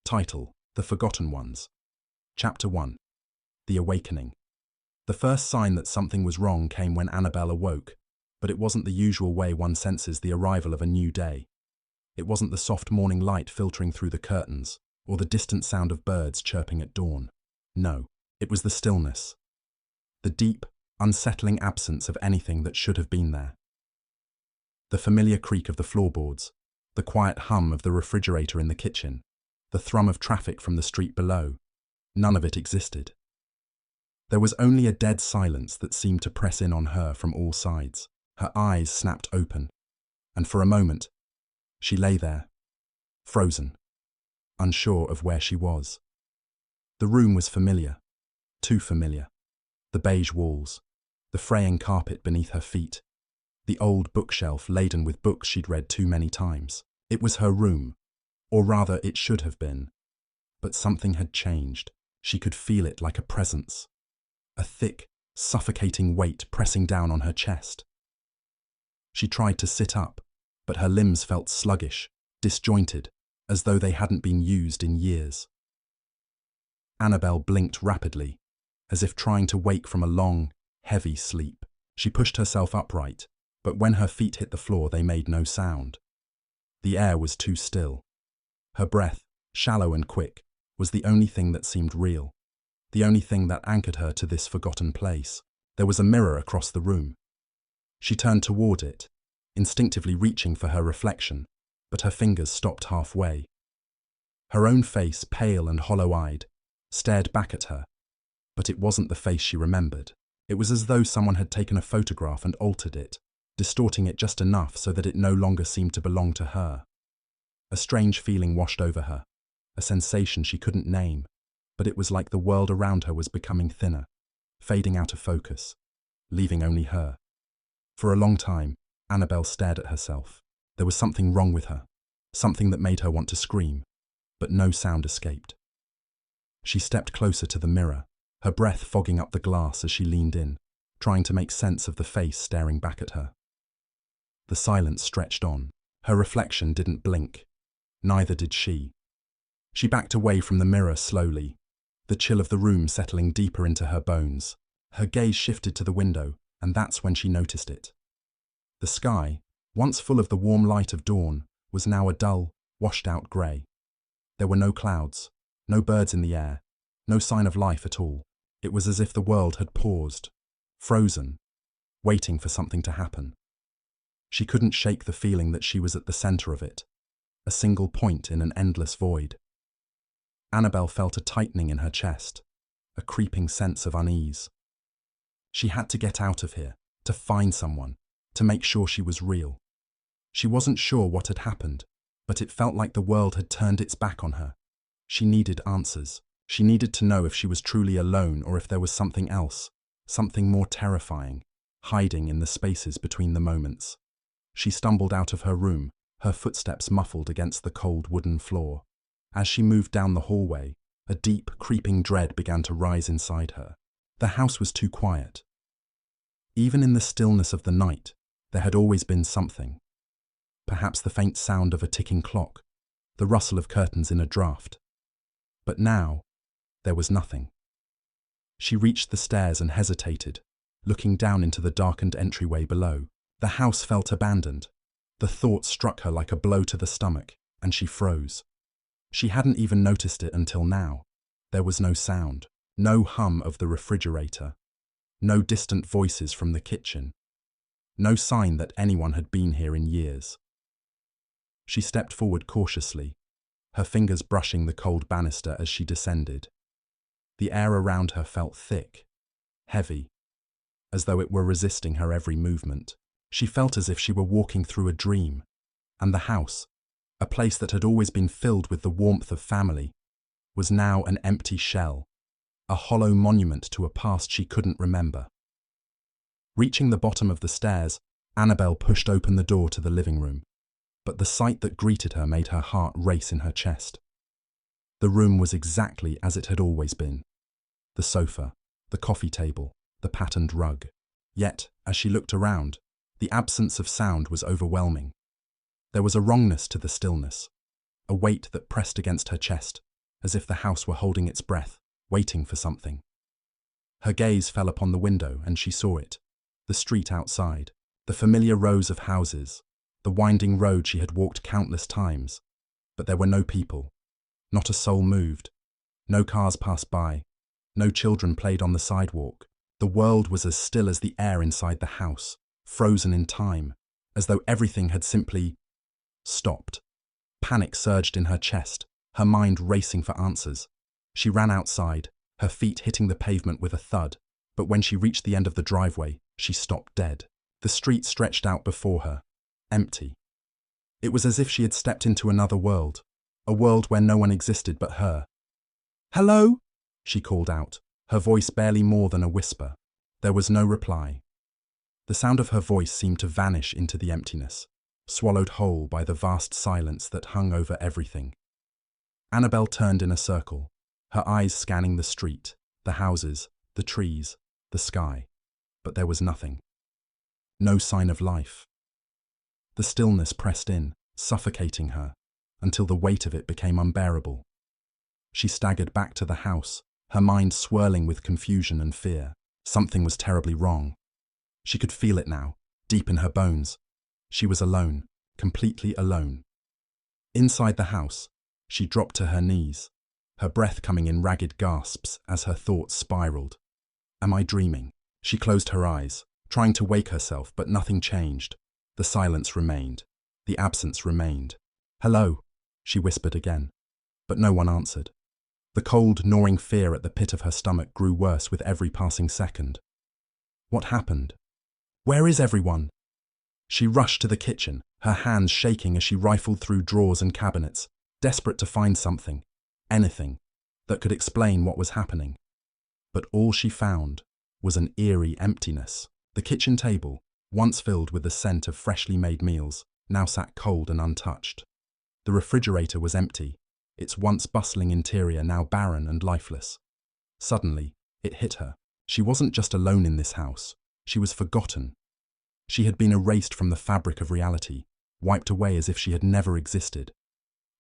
Title: The Forgotten Ones. Chapter 1. The Awakening. The first sign that something was wrong came when Annabelle awoke, but it wasn't the usual way one senses the arrival of a new day. It wasn't the soft morning light filtering through the curtains, or the distant sound of birds chirping at dawn. No, it was the stillness. The deep, unsettling absence of anything that should have been there. The familiar creak of the floorboards, the quiet hum of the refrigerator in the kitchen, the thrum of traffic from the street below, none of it existed. There was only a dead silence that seemed to press in on her from all sides. Her eyes snapped open, and for a moment, she lay there, frozen, unsure of where she was. The room was familiar, too familiar. The beige walls, the fraying carpet beneath her feet, the old bookshelf laden with books she'd read too many times. It was her room, or rather it should have been. But something had changed. She could feel it like a presence. A thick, suffocating weight pressing down on her chest. She tried to sit up, but her limbs felt sluggish, disjointed, as though they hadn't been used in years. Annabelle blinked rapidly, as if trying to wake from a long, heavy sleep. She pushed herself upright, but when her feet hit the floor they made no sound. The air was too still. Her breath, shallow and quick, was the only thing that seemed real, the only thing that anchored her to this forgotten place. There was a mirror across the room. She turned toward it, instinctively reaching for her reflection, but her fingers stopped halfway. Her own face, pale and hollow-eyed, stared back at her, but it wasn't the face she remembered. It was as though someone had taken a photograph and altered it, distorting it just enough so that it no longer seemed to belong to her. A strange feeling washed over her, a sensation she couldn't name, but it was like the world around her was becoming thinner, fading out of focus, leaving only her. For a long time, Annabelle stared at herself. There was something wrong with her, something that made her want to scream, but no sound escaped. She stepped closer to the mirror, her breath fogging up the glass as she leaned in, trying to make sense of the face staring back at her. The silence stretched on. Her reflection didn't blink. Neither did she. She backed away from the mirror slowly, the chill of the room settling deeper into her bones. Her gaze shifted to the window, and that's when she noticed it. The sky, once full of the warm light of dawn, was now a dull, washed-out grey. There were no clouds, no birds in the air, no sign of life at all. It was as if the world had paused, frozen, waiting for something to happen. She couldn't shake the feeling that she was at the centre of it, a single point in an endless void. Annabelle felt a tightening in her chest, a creeping sense of unease. She had to get out of here, to find someone, to make sure she was real. She wasn't sure what had happened, but it felt like the world had turned its back on her. She needed answers. She needed to know if she was truly alone or if there was something else, something more terrifying, hiding in the spaces between the moments. She stumbled out of her room, her footsteps muffled against the cold wooden floor. As she moved down the hallway, a deep, creeping dread began to rise inside her. The house was too quiet. Even in the stillness of the night, there had always been something. Perhaps the faint sound of a ticking clock, the rustle of curtains in a draught. But now, there was nothing. She reached the stairs and hesitated, looking down into the darkened entryway below. The house felt abandoned. The thought struck her like a blow to the stomach, and she froze. She hadn't even noticed it until now. There was no sound, no hum of the refrigerator, no distant voices from the kitchen, no sign that anyone had been here in years. She stepped forward cautiously, her fingers brushing the cold banister as she descended. The air around her felt thick, heavy, as though it were resisting her every movement. She felt as if she were walking through a dream, and the house, a place that had always been filled with the warmth of family, was now an empty shell, a hollow monument to a past she couldn't remember. Reaching the bottom of the stairs, Annabelle pushed open the door to the living room, but the sight that greeted her made her heart race in her chest. The room was exactly as it had always been. The sofa, the coffee table, the patterned rug. Yet, as she looked around, the absence of sound was overwhelming. There was a wrongness to the stillness, a weight that pressed against her chest, as if the house were holding its breath, waiting for something. Her gaze fell upon the window and she saw it. The street outside, the familiar rows of houses, the winding road she had walked countless times. But there were no people. Not a soul moved. No cars passed by. No children played on the sidewalk. The world was as still as the air inside the house, frozen in time, as though everything had simply stopped. Panic surged in her chest, her mind racing for answers. She ran outside, her feet hitting the pavement with a thud, but when she reached the end of the driveway, she stopped dead. The street stretched out before her, empty. It was as if she had stepped into another world, a world where no one existed but her. "Hello?" she called out, her voice barely more than a whisper. There was no reply. The sound of her voice seemed to vanish into the emptiness, swallowed whole by the vast silence that hung over everything. Annabelle turned in a circle, her eyes scanning the street, the houses, the trees, the sky. But there was nothing. No sign of life. The stillness pressed in, suffocating her, until the weight of it became unbearable. She staggered back to the house, her mind swirling with confusion and fear. Something was terribly wrong. She could feel it now, deep in her bones. She was alone, completely alone. Inside the house, she dropped to her knees, her breath coming in ragged gasps as her thoughts spiraled. Am I dreaming? She closed her eyes, trying to wake herself, but nothing changed. The silence remained. The absence remained. "Hello," she whispered again, but no one answered. The cold, gnawing fear at the pit of her stomach grew worse with every passing second. What happened? Where is everyone? She rushed to the kitchen, her hands shaking as she rifled through drawers and cabinets, desperate to find something, anything, that could explain what was happening. But all she found was an eerie emptiness. The kitchen table, once filled with the scent of freshly made meals, now sat cold and untouched. The refrigerator was empty, its once bustling interior now barren and lifeless. Suddenly, it hit her. She wasn't just alone in this house, she was forgotten. She had been erased from the fabric of reality, wiped away as if she had never existed.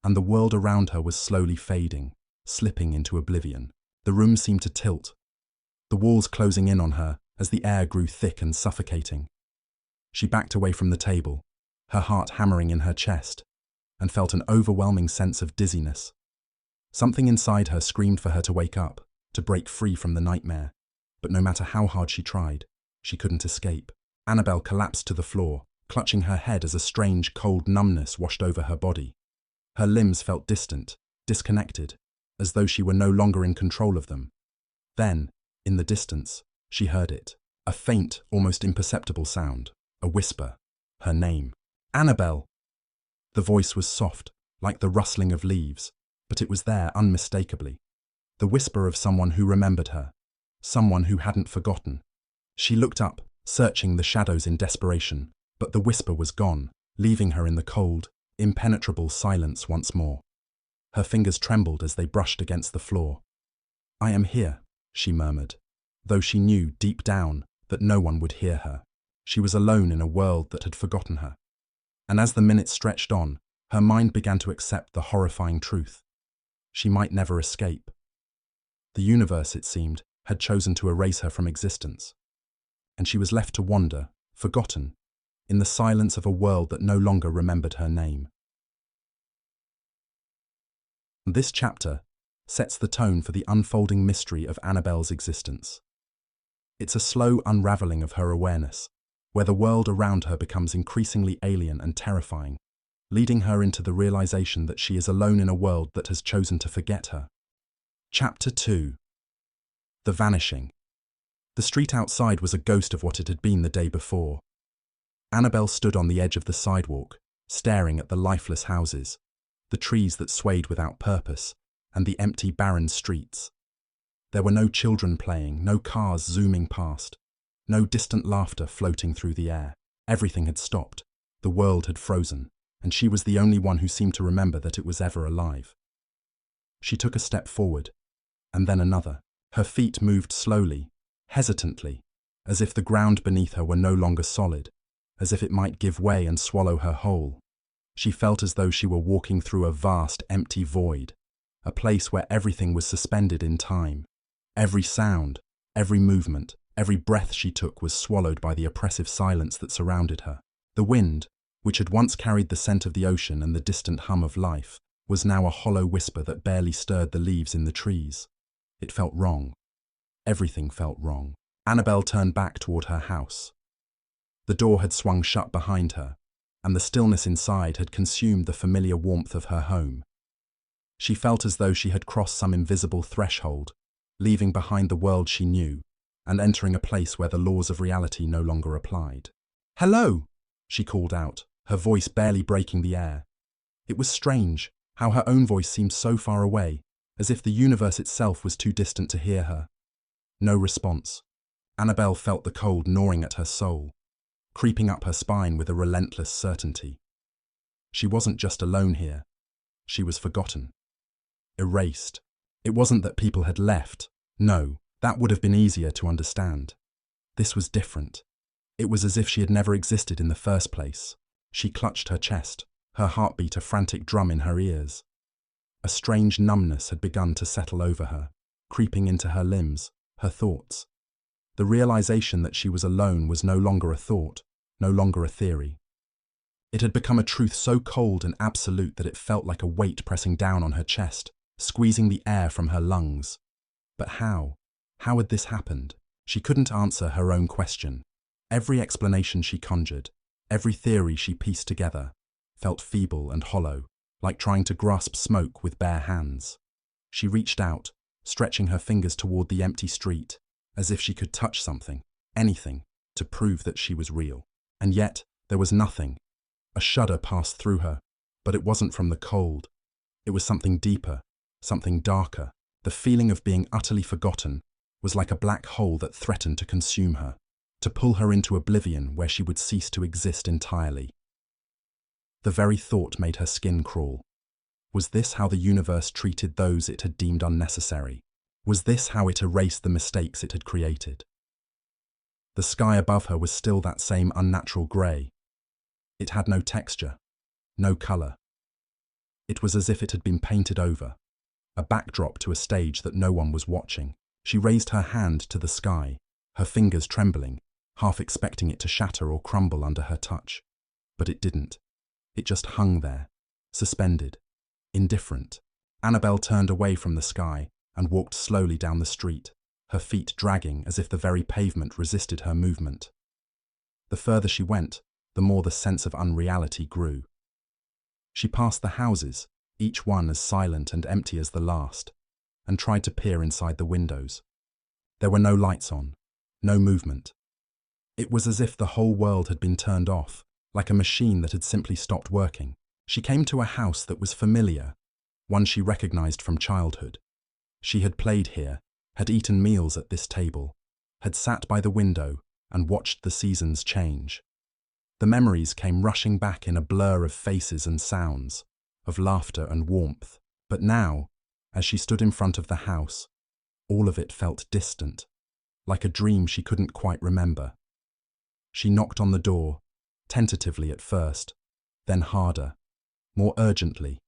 And the world around her was slowly fading, slipping into oblivion. The room seemed to tilt, the walls closing in on her as the air grew thick and suffocating. She backed away from the table, her heart hammering in her chest, and felt an overwhelming sense of dizziness. Something inside her screamed for her to wake up, to break free from the nightmare, but no matter how hard she tried, she couldn't escape. Annabelle collapsed to the floor, clutching her head as a strange, cold numbness washed over her body. Her limbs felt distant, disconnected, as though she were no longer in control of them. Then, in the distance, she heard it, a faint, almost imperceptible sound, a whisper, her name. "Annabelle!" The voice was soft, like the rustling of leaves, but it was there unmistakably. The whisper of someone who remembered her, someone who hadn't forgotten. She looked up, searching the shadows in desperation, but the whisper was gone, leaving her in the cold, impenetrable silence once more. Her fingers trembled as they brushed against the floor. "I am here," she murmured, though she knew deep down that no one would hear her. She was alone in a world that had forgotten her. And as the minutes stretched on, her mind began to accept the horrifying truth. She might never escape. The universe, it seemed, had chosen to erase her from existence. And she was left to wander, forgotten, in the silence of a world that no longer remembered her name. This chapter sets the tone for the unfolding mystery of Annabelle's existence. It's a slow unraveling of her awareness, where the world around her becomes increasingly alien and terrifying, leading her into the realization that she is alone in a world that has chosen to forget her. Chapter 2. The Vanishing. The street outside was a ghost of what it had been the day before. Annabelle stood on the edge of the sidewalk, staring at the lifeless houses, the trees that swayed without purpose, and the empty, barren streets. There were no children playing, no cars zooming past, no distant laughter floating through the air. Everything had stopped, the world had frozen, and she was the only one who seemed to remember that it was ever alive. She took a step forward, and then another. Her feet moved slowly, hesitantly, as if the ground beneath her were no longer solid, as if it might give way and swallow her whole. She felt as though she were walking through a vast, empty void, a place where everything was suspended in time. Every sound, every movement, every breath she took was swallowed by the oppressive silence that surrounded her. The wind, which had once carried the scent of the ocean and the distant hum of life, was now a hollow whisper that barely stirred the leaves in the trees. It felt wrong. Everything felt wrong. Annabelle turned back toward her house. The door had swung shut behind her, and the stillness inside had consumed the familiar warmth of her home. She felt as though she had crossed some invisible threshold, leaving behind the world she knew, and entering a place where the laws of reality no longer applied. "Hello!" she called out, her voice barely breaking the air. It was strange how her own voice seemed so far away, as if the universe itself was too distant to hear her. No response. Annabelle felt the cold gnawing at her soul, creeping up her spine with a relentless certainty. She wasn't just alone here. She was forgotten. Erased. It wasn't that people had left. No, that would have been easier to understand. This was different. It was as if she had never existed in the first place. She clutched her chest, her heartbeat a frantic drum in her ears. A strange numbness had begun to settle over her, creeping into her limbs, her thoughts. The realization that she was alone was no longer a thought, no longer a theory. It had become a truth so cold and absolute that it felt like a weight pressing down on her chest, squeezing the air from her lungs. But how? How had this happened? She couldn't answer her own question. Every explanation she conjured, every theory she pieced together, felt feeble and hollow, like trying to grasp smoke with bare hands. She reached out, stretching her fingers toward the empty street, as if she could touch something, anything, to prove that she was real. And yet, there was nothing. A shudder passed through her, but it wasn't from the cold. It was something deeper, something darker. The feeling of being utterly forgotten was like a black hole that threatened to consume her, to pull her into oblivion where she would cease to exist entirely. The very thought made her skin crawl. Was this how the universe treated those it had deemed unnecessary? Was this how it erased the mistakes it had created? The sky above her was still that same unnatural grey. It had no texture, no colour. It was as if it had been painted over, a backdrop to a stage that no one was watching. She raised her hand to the sky, her fingers trembling, half expecting it to shatter or crumble under her touch. But it didn't. It just hung there, suspended, indifferent. Annabelle turned away from the sky and walked slowly down the street, her feet dragging as if the very pavement resisted her movement. The further she went, the more the sense of unreality grew. She passed the houses, each one as silent and empty as the last, and tried to peer inside the windows. There were no lights on, no movement. It was as if the whole world had been turned off, like a machine that had simply stopped working. She came to a house that was familiar, one she recognized from childhood. She had played here, had eaten meals at this table, had sat by the window and watched the seasons change. The memories came rushing back in a blur of faces and sounds, of laughter and warmth. But now, as she stood in front of the house, all of it felt distant, like a dream she couldn't quite remember. She knocked on the door, tentatively at first, then harder, more urgently.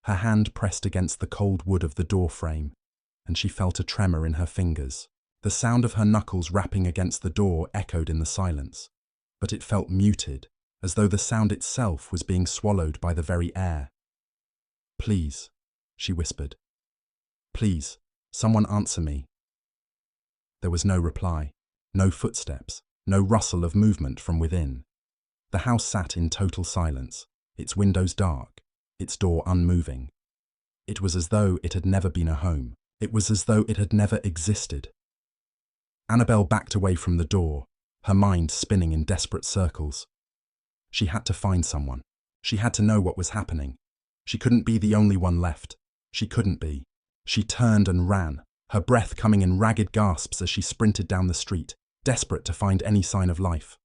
Her hand pressed against the cold wood of the door frame, and she felt a tremor in her fingers. The sound of her knuckles rapping against the door echoed in the silence, but it felt muted, as though the sound itself was being swallowed by the very air. "Please," she whispered. "Please, someone answer me." There was no reply, no footsteps, no rustle of movement from within. The house sat in total silence, its windows dark, its door unmoving. It was as though it had never been a home. It was as though it had never existed. Annabelle backed away from the door, her mind spinning in desperate circles. She had to find someone. She had to know what was happening. She couldn't be the only one left. She couldn't be. She turned and ran, her breath coming in ragged gasps as she sprinted down the street, desperate to find any sign of life.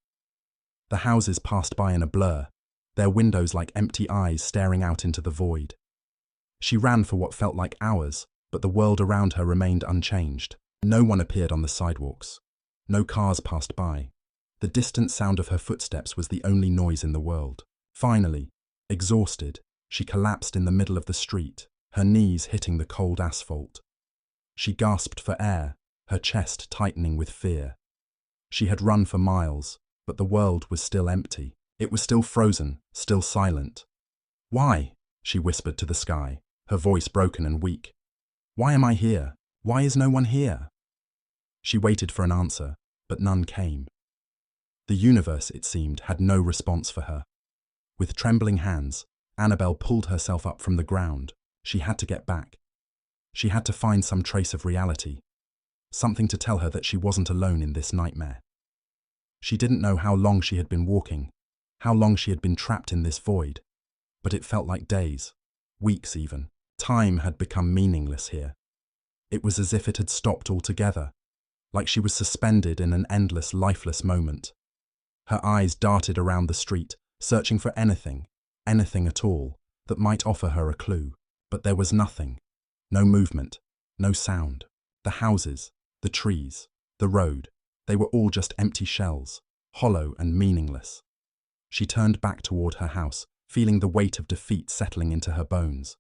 The houses passed by in a blur, their windows like empty eyes staring out into the void. She ran for what felt like hours, but the world around her remained unchanged. No one appeared on the sidewalks. No cars passed by. The distant sound of her footsteps was the only noise in the world. Finally, exhausted, she collapsed in the middle of the street, her knees hitting the cold asphalt. She gasped for air, her chest tightening with fear. She had run for miles, but the world was still empty. It was still frozen, still silent. "Why?" she whispered to the sky, her voice broken and weak. "Why am I here? Why is no one here?" She waited for an answer, but none came. The universe, it seemed, had no response for her. With trembling hands, Annabelle pulled herself up from the ground. She had to get back. She had to find some trace of reality, something to tell her that she wasn't alone in this nightmare. She didn't know how long she had been walking, how long she had been trapped in this void, but it felt like days, weeks even. Time had become meaningless here. It was as if it had stopped altogether, like she was suspended in an endless, lifeless moment. Her eyes darted around the street, searching for anything at all, that might offer her a clue. But there was nothing. No movement, no sound. The houses, the trees, the road, they were all just empty shells, hollow and meaningless. She turned back toward her house, feeling the weight of defeat settling into her bones.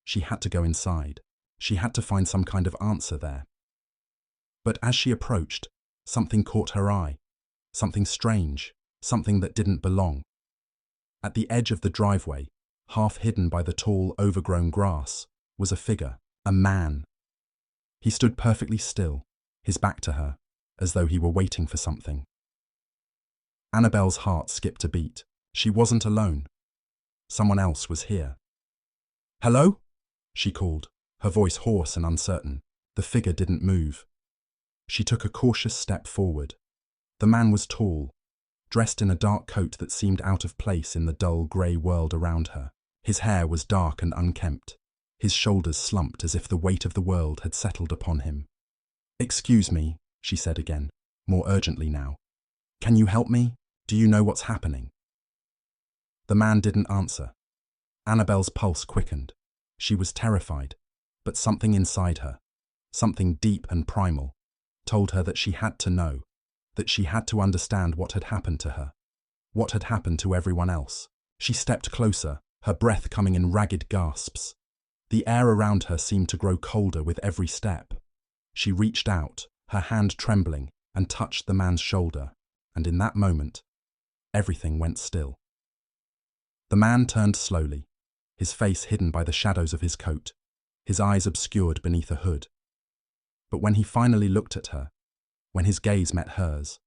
She had to go inside. She had to find some kind of answer there. But as she approached, something caught her eye. Something strange, something that didn't belong. At the edge of the driveway, half hidden by the tall, overgrown grass, was a figure, a man. He stood perfectly still, his back to her, as though he were waiting for something. Annabelle's heart skipped a beat. She wasn't alone. Someone else was here. "Hello?" she called, her voice hoarse and uncertain. The figure didn't move. She took a cautious step forward. The man was tall, dressed in a dark coat that seemed out of place in the dull grey world around her. His hair was dark and unkempt. His shoulders slumped as if the weight of the world had settled upon him. "Excuse me," she said again, more urgently now. "Can you help me? Do you know what's happening?" The man didn't answer. Annabelle's pulse quickened. She was terrified, but something inside her, something deep and primal, told her that she had to know, that she had to understand what had happened to her, what had happened to everyone else. She stepped closer, her breath coming in ragged gasps. The air around her seemed to grow colder with every step. She reached out, her hand trembling, and touched the man's shoulder, and in that moment, everything went still. The man turned slowly, his face hidden by the shadows of his coat, his eyes obscured beneath a hood. But when he finally looked at her, when his gaze met hers,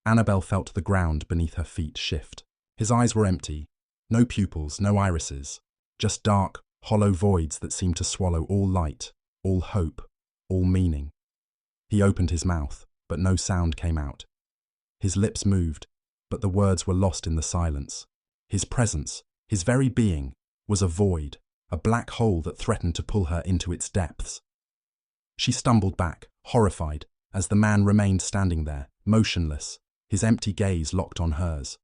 Annabelle felt the ground beneath her feet shift. His eyes were empty, no pupils, no irises, just dark, hollow voids that seemed to swallow all light, all hope, all meaning. He opened his mouth, but no sound came out. His lips moved, but the words were lost in the silence. His presence, his very being, was a void, a black hole that threatened to pull her into its depths. She stumbled back, horrified, as the man remained standing there, motionless, his empty gaze locked on hers.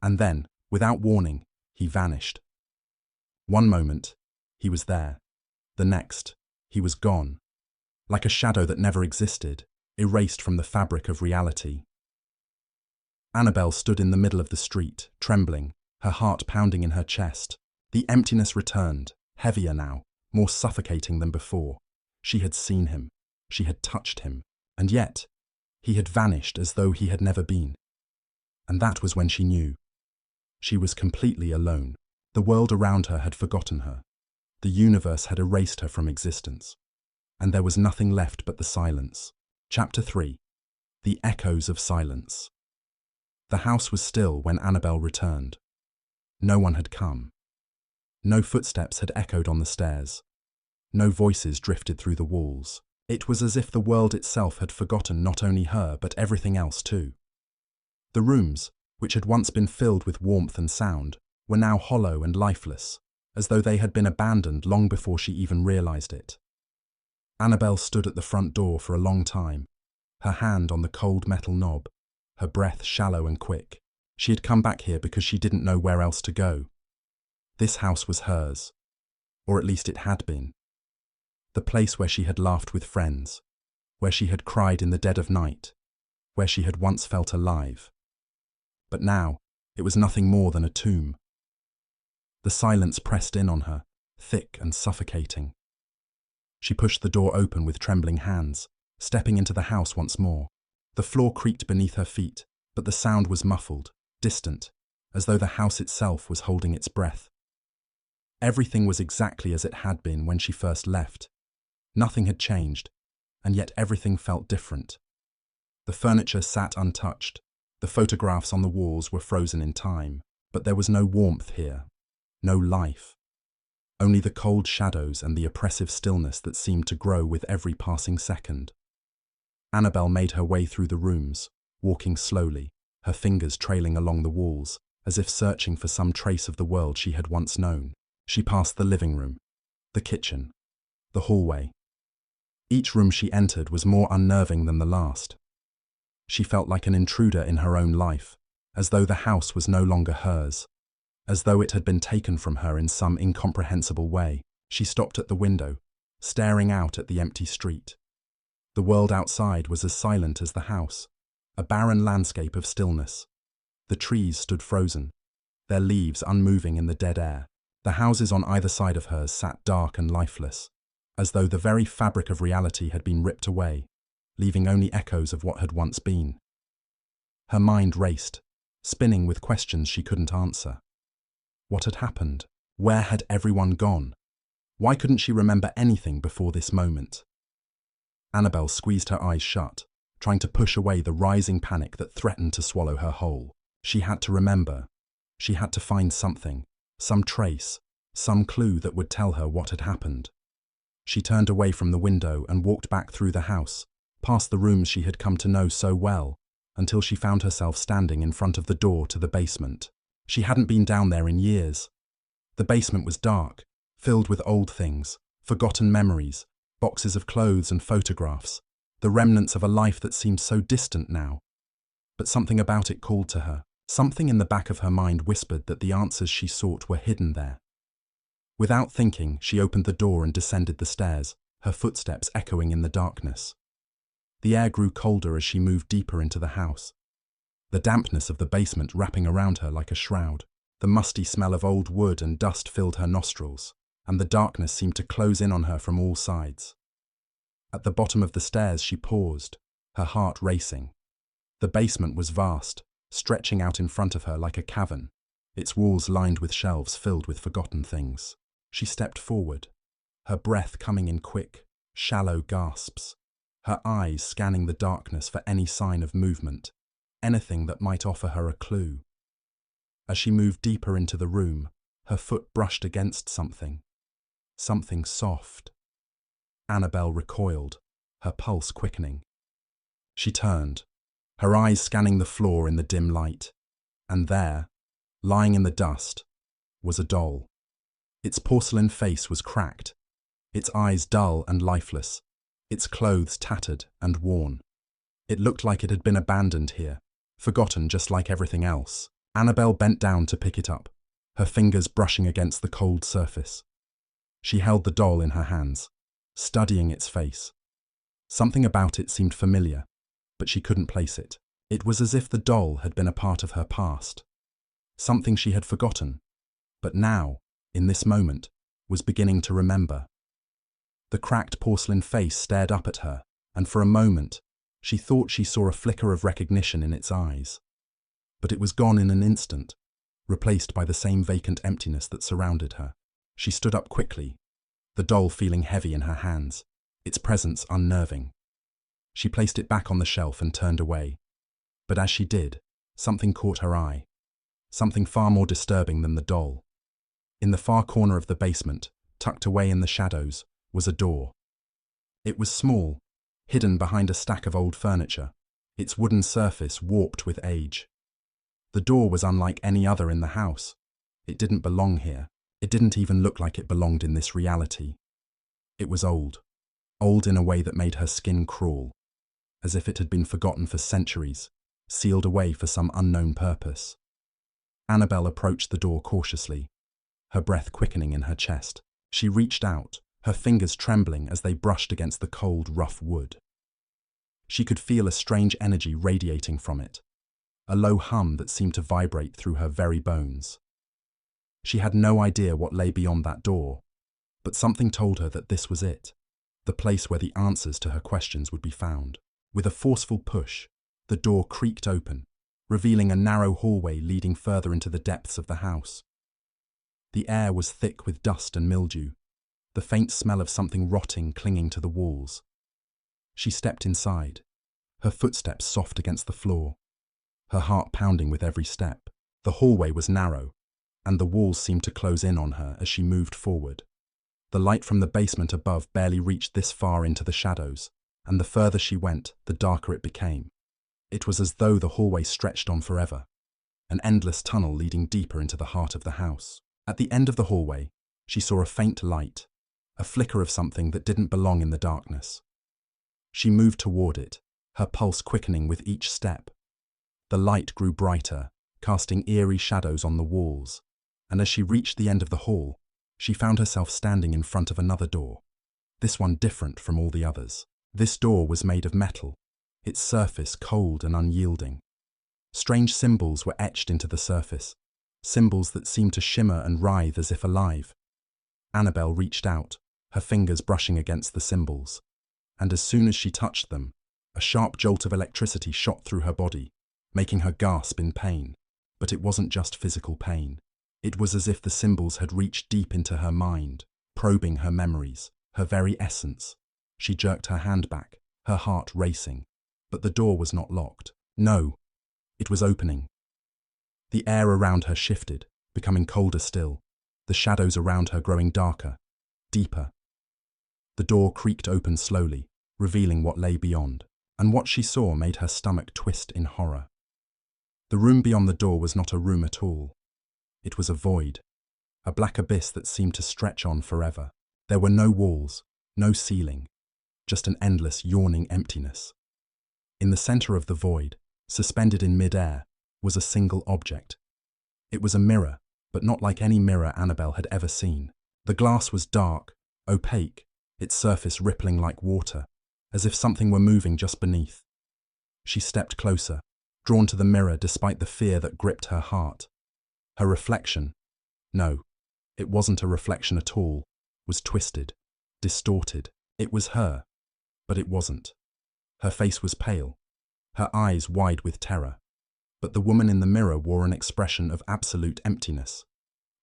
And then, without warning, he vanished. One moment, he was there. The next, he was gone, like a shadow that never existed, erased from the fabric of reality. Annabelle stood in the middle of the street, trembling, her heart pounding in her chest. The emptiness returned, heavier now, more suffocating than before. She had seen him. She had touched him. And yet, he had vanished as though he had never been. And that was when she knew. She was completely alone. The world around her had forgotten her. The universe had erased her from existence. And there was nothing left but the silence. Chapter 3. The Echoes of Silence. The house was still when Annabelle returned. No one had come. No footsteps had echoed on the stairs. No voices drifted through the walls. It was as if the world itself had forgotten not only her but everything else too. The rooms, which had once been filled with warmth and sound, were now hollow and lifeless, as though they had been abandoned long before she even realized it. Annabelle stood at the front door for a long time, her hand on the cold metal knob, her breath shallow and quick. She had come back here because she didn't know where else to go. This house was hers, or at least it had been. The place where she had laughed with friends, where she had cried in the dead of night, where she had once felt alive. But now, it was nothing more than a tomb. The silence pressed in on her, thick and suffocating. She pushed the door open with trembling hands, stepping into the house once more. The floor creaked beneath her feet, but the sound was muffled, distant, as though the house itself was holding its breath. Everything was exactly as it had been when she first left. Nothing had changed, and yet everything felt different. The furniture sat untouched, the photographs on the walls were frozen in time, but there was no warmth here, no life. Only the cold shadows and the oppressive stillness that seemed to grow with every passing second. Annabelle made her way through the rooms, walking slowly, her fingers trailing along the walls, as if searching for some trace of the world she had once known. She passed the living room, the kitchen, the hallway. Each room she entered was more unnerving than the last. She felt like an intruder in her own life, as though the house was no longer hers, as though it had been taken from her in some incomprehensible way. She stopped at the window, staring out at the empty street. The world outside was as silent as the house, a barren landscape of stillness. The trees stood frozen, their leaves unmoving in the dead air. The houses on either side of hers sat dark and lifeless, as though the very fabric of reality had been ripped away, leaving only echoes of what had once been. Her mind raced, spinning with questions she couldn't answer. What had happened? Where had everyone gone? Why couldn't she remember anything before this moment? Annabelle squeezed her eyes shut, trying to push away the rising panic that threatened to swallow her whole. She had to remember. She had to find something, some trace, some clue that would tell her what had happened. She turned away from the window and walked back through the house, past the rooms she had come to know so well, until she found herself standing in front of the door to the basement. She hadn't been down there in years. The basement was dark, filled with old things, forgotten memories, boxes of clothes and photographs, the remnants of a life that seemed so distant now. But something about it called to her. Something in the back of her mind whispered that the answers she sought were hidden there. Without thinking, she opened the door and descended the stairs, her footsteps echoing in the darkness. The air grew colder as she moved deeper into the house. The dampness of the basement wrapping around her like a shroud. The musty smell of old wood and dust filled her nostrils, and the darkness seemed to close in on her from all sides. At the bottom of the stairs she paused, her heart racing. The basement was vast, stretching out in front of her like a cavern, its walls lined with shelves filled with forgotten things. She stepped forward, her breath coming in quick, shallow gasps, her eyes scanning the darkness for any sign of movement, anything that might offer her a clue. As she moved deeper into the room, her foot brushed against something soft. Annabelle recoiled, her pulse quickening. She turned, her eyes scanning the floor in the dim light, and there, lying in the dust, was a doll. Its porcelain face was cracked, its eyes dull and lifeless, its clothes tattered and worn. It looked like it had been abandoned here, forgotten just like everything else. Annabelle bent down to pick it up, her fingers brushing against the cold surface. She held the doll in her hands, studying its face. Something about it seemed familiar, but she couldn't place it. It was as if the doll had been a part of her past, something she had forgotten, but now, in this moment, was beginning to remember. The cracked porcelain face stared up at her, and for a moment, she thought she saw a flicker of recognition in its eyes. But it was gone in an instant, replaced by the same vacant emptiness that surrounded her. She stood up quickly, the doll feeling heavy in her hands, its presence unnerving. She placed it back on the shelf and turned away. But as she did, something caught her eye, something far more disturbing than the doll. In the far corner of the basement, tucked away in the shadows, was a door. It was small, hidden behind a stack of old furniture, its wooden surface warped with age. The door was unlike any other in the house. It didn't belong here. It didn't even look like it belonged in this reality. It was old in a way that made her skin crawl, as if it had been forgotten for centuries, sealed away for some unknown purpose. Annabelle approached the door cautiously, her breath quickening in her chest. She reached out, her fingers trembling as they brushed against the cold, rough wood. She could feel a strange energy radiating from it, a low hum that seemed to vibrate through her very bones. She had no idea what lay beyond that door, But something told her that this was it, the place where the answers to her questions would be found. With a forceful push, the door creaked open, revealing a narrow hallway leading further into the depths of the house. The air was thick with dust and mildew, the faint smell of something rotting clinging to the walls. She stepped inside, her footsteps soft against the floor, her heart pounding with every step. The hallway was narrow, and the walls seemed to close in on her as she moved forward. The light from the basement above barely reached this far into the shadows, and the further she went, the darker it became. It was as though the hallway stretched on forever, an endless tunnel leading deeper into the heart of the house. At the end of the hallway, she saw a faint light, a flicker of something that didn't belong in the darkness. She moved toward it, her pulse quickening with each step. The light grew brighter, casting eerie shadows on the walls, and as she reached the end of the hall, she found herself standing in front of another door, this one different from all the others. This door was made of metal, its surface cold and unyielding. Strange symbols were etched into the surface, symbols that seemed to shimmer and writhe as if alive. Annabelle reached out, her fingers brushing against the symbols, and as soon as she touched them, a sharp jolt of electricity shot through her body, making her gasp in pain. But it wasn't just physical pain. It was as if the symbols had reached deep into her mind, probing her memories, her very essence. She jerked her hand back, her heart racing. But the door was not locked. No, it was opening. The air around her shifted, becoming colder still, the shadows around her growing darker, deeper. The door creaked open slowly, revealing what lay beyond, and what she saw made her stomach twist in horror. The room beyond the door was not a room at all. It was a void, a black abyss that seemed to stretch on forever. There were no walls, no ceiling, just an endless, yawning emptiness. In the center of the void, suspended in mid-air, was a single object. It was a mirror, but not like any mirror Annabelle had ever seen. The glass was dark, opaque, its surface rippling like water, as if something were moving just beneath. She stepped closer, drawn to the mirror despite the fear that gripped her heart. Her reflection, no, it wasn't a reflection at all, was twisted, distorted. It was her, but it wasn't. Her face was pale, her eyes wide with terror, but the woman in the mirror wore an expression of absolute emptiness.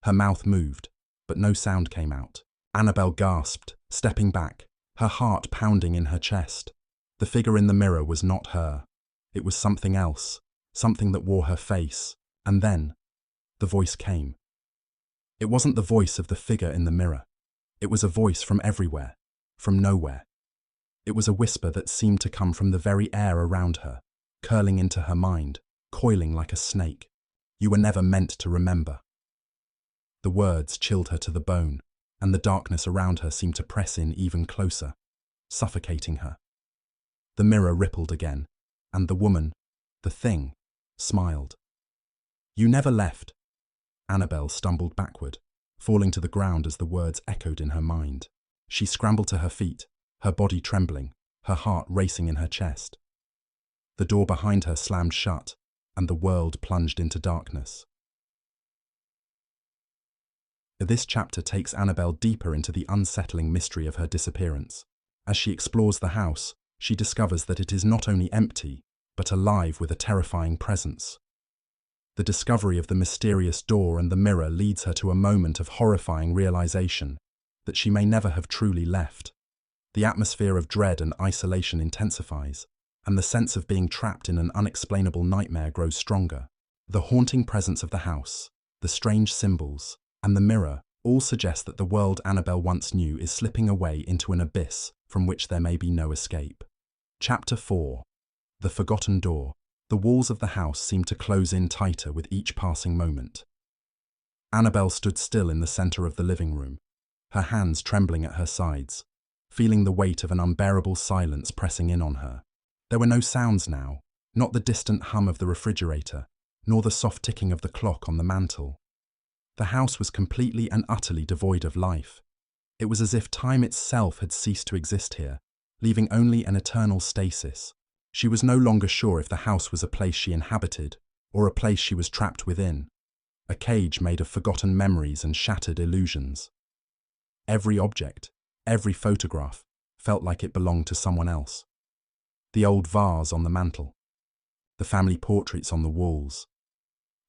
Her mouth moved, but no sound came out. Annabelle gasped, stepping back, her heart pounding in her chest. The figure in the mirror was not her. It was something else, something that wore her face. And then, the voice came. It wasn't the voice of the figure in the mirror. It was a voice from everywhere, from nowhere. It was a whisper that seemed to come from the very air around her, curling into her mind, coiling like a snake. You were never meant to remember. The words chilled her to the bone, and the darkness around her seemed to press in even closer, suffocating her. The mirror rippled again, and the woman, the thing, smiled. You never left. Annabelle stumbled backward, falling to the ground as the words echoed in her mind. She scrambled to her feet, her body trembling, her heart racing in her chest. The door behind her slammed shut, and the world plunged into darkness. This chapter takes Annabelle deeper into the unsettling mystery of her disappearance. As she explores the house, she discovers that it is not only empty, but alive with a terrifying presence. The discovery of the mysterious door and the mirror leads her to a moment of horrifying realization that she may never have truly left. The atmosphere of dread and isolation intensifies, and the sense of being trapped in an unexplainable nightmare grows stronger. The haunting presence of the house, the strange symbols, and the mirror all suggest that the world Annabelle once knew is slipping away into an abyss from which there may be no escape. Chapter 4. The Forgotten Door. The walls of the house seemed to close in tighter with each passing moment. Annabelle stood still in the center of the living room, her hands trembling at her sides, feeling the weight of an unbearable silence pressing in on her. There were no sounds now, not the distant hum of the refrigerator, nor the soft ticking of the clock on the mantel. The house was completely and utterly devoid of life. It was as if time itself had ceased to exist here, leaving only an eternal stasis. She was no longer sure if the house was a place she inhabited, or a place she was trapped within, a cage made of forgotten memories and shattered illusions. Every object, every photograph, felt like it belonged to someone else. The old vase on the mantel, the family portraits on the walls,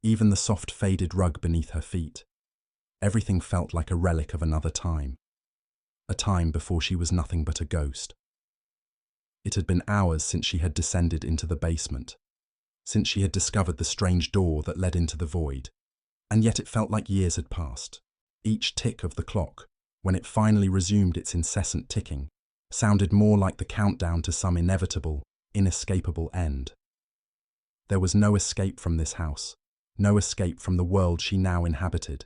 even the soft faded rug beneath her feet. Everything felt like a relic of another time. A time before she was nothing but a ghost. It had been hours since she had descended into the basement, since she had discovered the strange door that led into the void, and yet it felt like years had passed. Each tick of the clock, when it finally resumed its incessant ticking, sounded more like the countdown to some inevitable, inescapable end. There was no escape from this house, no escape from the world she now inhabited.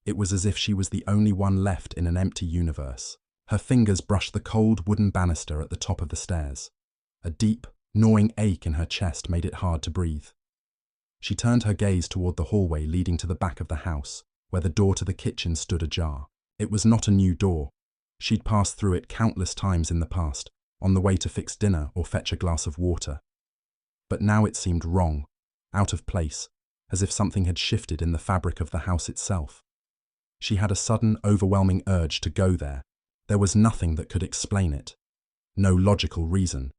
It was as if she was the only one left in an empty universe. Her fingers brushed the cold wooden banister at the top of the stairs. A deep, gnawing ache in her chest made it hard to breathe. She turned her gaze toward the hallway leading to the back of the house, where the door to the kitchen stood ajar. It was not a new door. She'd passed through it countless times in the past, on the way to fix dinner or fetch a glass of water. But now it seemed wrong, out of place, as if something had shifted in the fabric of the house itself. She had a sudden, overwhelming urge to go there. There was nothing that could explain it. No logical reason.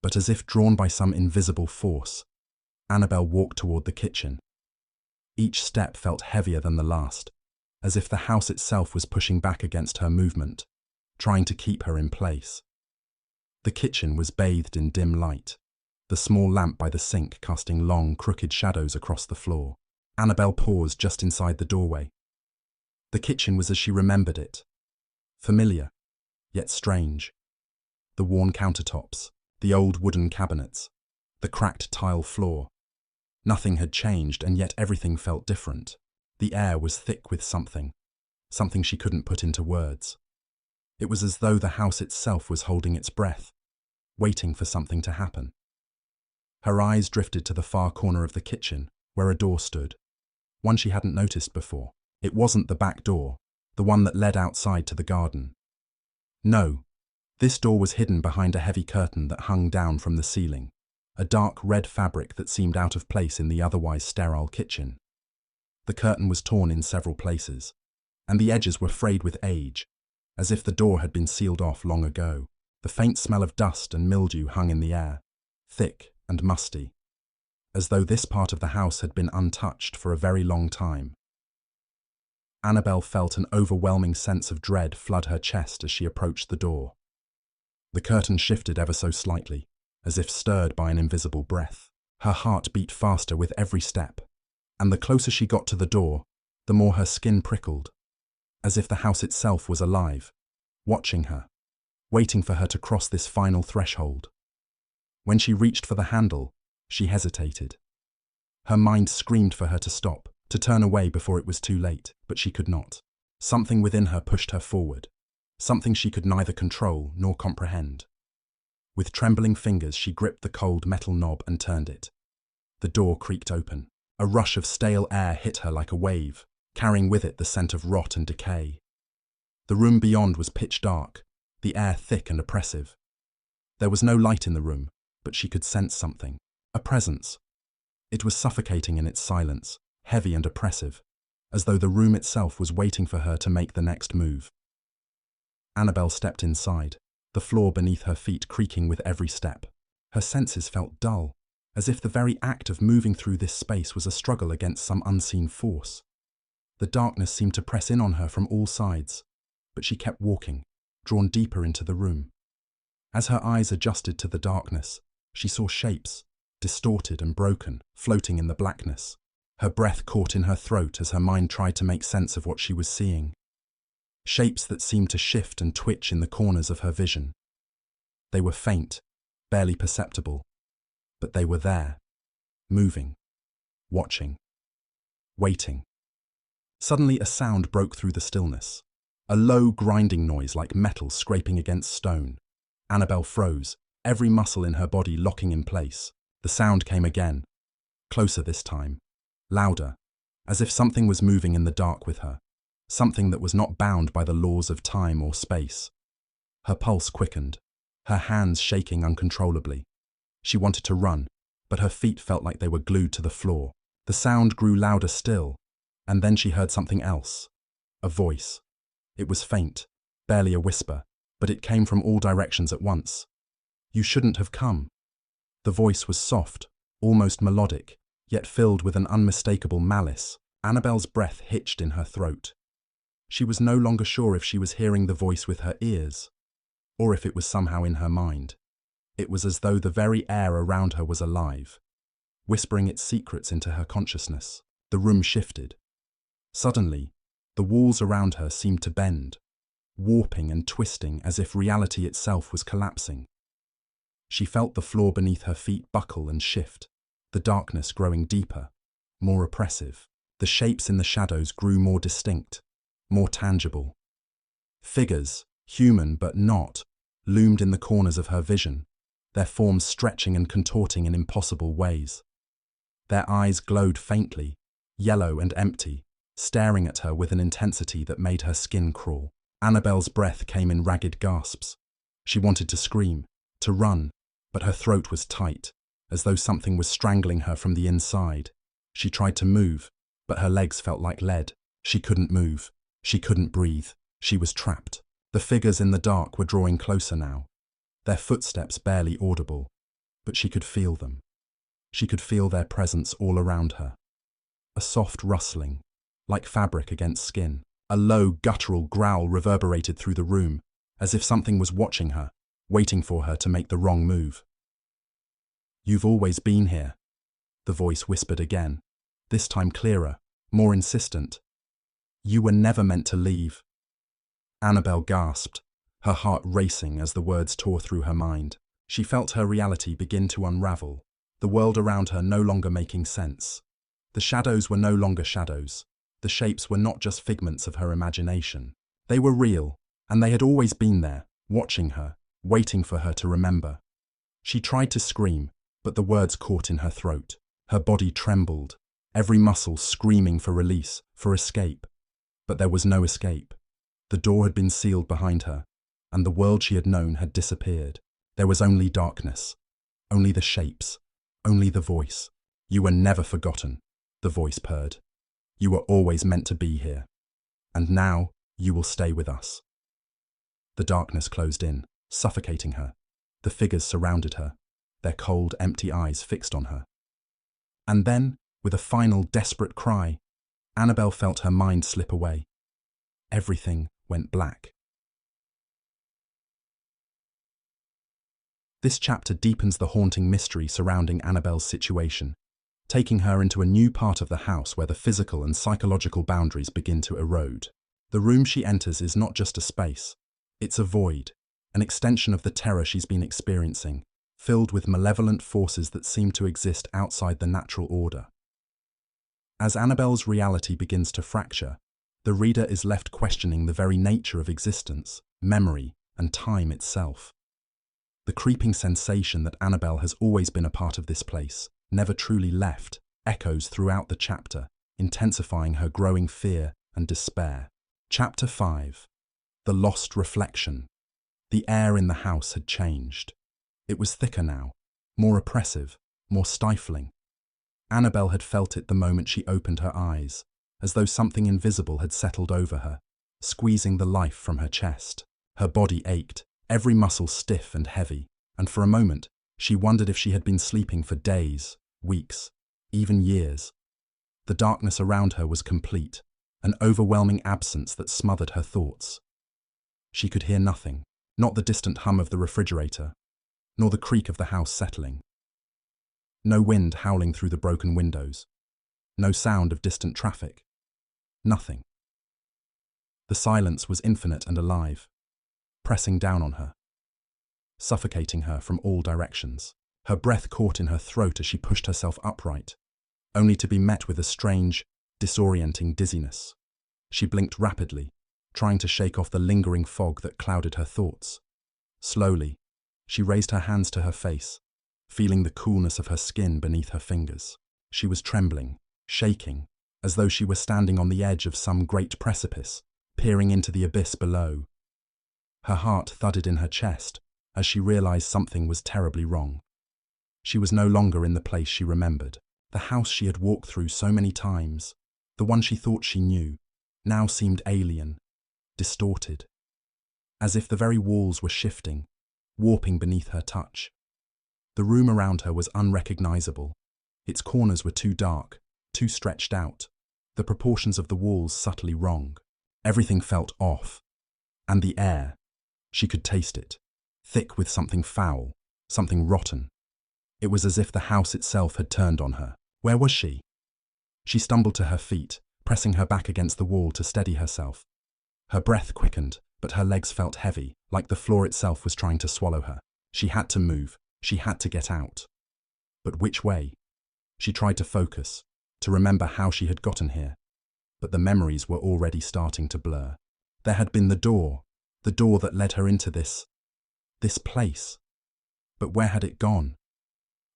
But as if drawn by some invisible force, Annabelle walked toward the kitchen. Each step felt heavier than the last, as if the house itself was pushing back against her movement, trying to keep her in place. The kitchen was bathed in dim light, the small lamp by the sink casting long, crooked shadows across the floor. Annabelle paused just inside the doorway. The kitchen was as she remembered it. Familiar, yet strange. The worn countertops, the old wooden cabinets, the cracked tile floor. Nothing had changed, and yet everything felt different. The air was thick with something she couldn't put into words. It was as though the house itself was holding its breath, waiting for something to happen. Her eyes drifted to the far corner of the kitchen, where a door stood, one she hadn't noticed before. It wasn't the back door, the one that led outside to the garden. No, this door was hidden behind a heavy curtain that hung down from the ceiling, a dark red fabric that seemed out of place in the otherwise sterile kitchen. The curtain was torn in several places, and the edges were frayed with age, as if the door had been sealed off long ago. The faint smell of dust and mildew hung in the air, thick and musty, as though this part of the house had been untouched for a very long time. Annabelle felt an overwhelming sense of dread flood her chest as she approached the door. The curtain shifted ever so slightly, as if stirred by an invisible breath. Her heart beat faster with every step, and the closer she got to the door, the more her skin prickled, as if the house itself was alive, watching her, waiting for her to cross this final threshold. When she reached for the handle, she hesitated. Her mind screamed for her to stop, to turn away before it was too late, but she could not. Something within her pushed her forward, something she could neither control nor comprehend. With trembling fingers, she gripped the cold metal knob and turned it. The door creaked open. A rush of stale air hit her like a wave, carrying with it the scent of rot and decay. The room beyond was pitch dark, the air thick and oppressive. There was no light in the room, but she could sense something, a presence. It was suffocating in its silence, heavy and oppressive, as though the room itself was waiting for her to make the next move. Annabelle stepped inside, the floor beneath her feet creaking with every step. Her senses felt dull, as if the very act of moving through this space was a struggle against some unseen force. The darkness seemed to press in on her from all sides, but she kept walking, drawn deeper into the room. As her eyes adjusted to the darkness, she saw shapes, distorted and broken, floating in the blackness. Her breath caught in her throat as her mind tried to make sense of what she was seeing. Shapes that seemed to shift and twitch in the corners of her vision. They were faint, barely perceptible, but they were there, moving, watching, waiting. Suddenly a sound broke through the stillness, a low grinding noise like metal scraping against stone. Annabelle froze, every muscle in her body locking in place. The sound came again, closer this time, louder, as if something was moving in the dark with her, something that was not bound by the laws of time or space. Her pulse quickened, her hands shaking uncontrollably. She wanted to run, but her feet felt like they were glued to the floor. The sound grew louder still, and then she heard something else, a voice, It was faint, barely a whisper, but it came from all directions at once. "You shouldn't have come." The voice was soft, almost melodic, yet filled with an unmistakable malice. Annabelle's breath hitched in her throat. She was no longer sure if she was hearing the voice with her ears, or if it was somehow in her mind. It was as though the very air around her was alive, whispering its secrets into her consciousness. The room shifted. Suddenly, the walls around her seemed to bend, warping and twisting as if reality itself was collapsing. She felt the floor beneath her feet buckle and shift, the darkness growing deeper, more oppressive. The shapes in the shadows grew more distinct, more tangible. Figures, human but not, loomed in the corners of her vision, their forms stretching and contorting in impossible ways. Their eyes glowed faintly, yellow and empty, staring at her with an intensity that made her skin crawl. Annabelle's breath came in ragged gasps. She wanted to scream, to run, but her throat was tight, as though something was strangling her from the inside. She tried to move, but her legs felt like lead. She couldn't move. She couldn't breathe. She was trapped. The figures in the dark were drawing closer now, their footsteps barely audible, but she could feel them. She could feel their presence all around her. A soft rustling, like fabric against skin. A low, guttural growl reverberated through the room, as if something was watching her, waiting for her to make the wrong move. "You've always been here," the voice whispered again, this time clearer, more insistent. "You were never meant to leave." Annabelle gasped, her heart racing as the words tore through her mind. She felt her reality begin to unravel, the world around her no longer making sense. The shadows were no longer shadows. The shapes were not just figments of her imagination. They were real, and they had always been there, watching her, waiting for her to remember. She tried to scream, but the words caught in her throat. Her body trembled, every muscle screaming for release, for escape. But there was no escape. The door had been sealed behind her, and the world she had known had disappeared. There was only darkness, only the shapes, only the voice. "You were never forgotten," the voice purred. "You were always meant to be here. And now you will stay with us." The darkness closed in, suffocating her. The figures surrounded her, their cold, empty eyes fixed on her. And then, with a final desperate cry, Annabelle felt her mind slip away. Everything went black. This chapter deepens the haunting mystery surrounding Annabelle's situation, taking her into a new part of the house where the physical and psychological boundaries begin to erode. The room she enters is not just a space. It's a void, an extension of the terror she's been experiencing, filled with malevolent forces that seem to exist outside the natural order. As Annabelle's reality begins to fracture, the reader is left questioning the very nature of existence, memory, and time itself. The creeping sensation that Annabelle has always been a part of this place, never truly left, echoes throughout the chapter, intensifying her growing fear and despair. Chapter 5. The Lost Reflection. The air in the house had changed. It was thicker now, more oppressive, more stifling. Annabelle had felt it the moment she opened her eyes, as though something invisible had settled over her, squeezing the life from her chest. Her body ached, every muscle stiff and heavy, and for a moment, she wondered if she had been sleeping for days, weeks, even years. The darkness around her was complete, an overwhelming absence that smothered her thoughts. She could hear nothing, not the distant hum of the refrigerator, nor the creak of the house settling. No wind howling through the broken windows, no sound of distant traffic, nothing. The silence was infinite and alive, pressing down on her, suffocating her from all directions. Her breath caught in her throat as she pushed herself upright, only to be met with a strange, disorienting dizziness. She blinked rapidly, trying to shake off the lingering fog that clouded her thoughts. Slowly, she raised her hands to her face, feeling the coolness of her skin beneath her fingers. She was trembling, shaking, as though she were standing on the edge of some great precipice, peering into the abyss below. Her heart thudded in her chest as she realized something was terribly wrong. She was no longer in the place she remembered. The house she had walked through so many times, the one she thought she knew, now seemed alien, distorted, as if the very walls were shifting, warping beneath her touch. The room around her was unrecognizable. Its corners were too dark, too stretched out, the proportions of the walls subtly wrong. Everything felt off. And the air, she could taste it, thick with something foul, something rotten. It was as if the house itself had turned on her. Where was she? She stumbled to her feet, pressing her back against the wall to steady herself. Her breath quickened, but her legs felt heavy, like the floor itself was trying to swallow her. She had to move. She had to get out. But which way? She tried to focus, to remember how she had gotten here. But the memories were already starting to blur. There had been the door that led her into this place. But where had it gone?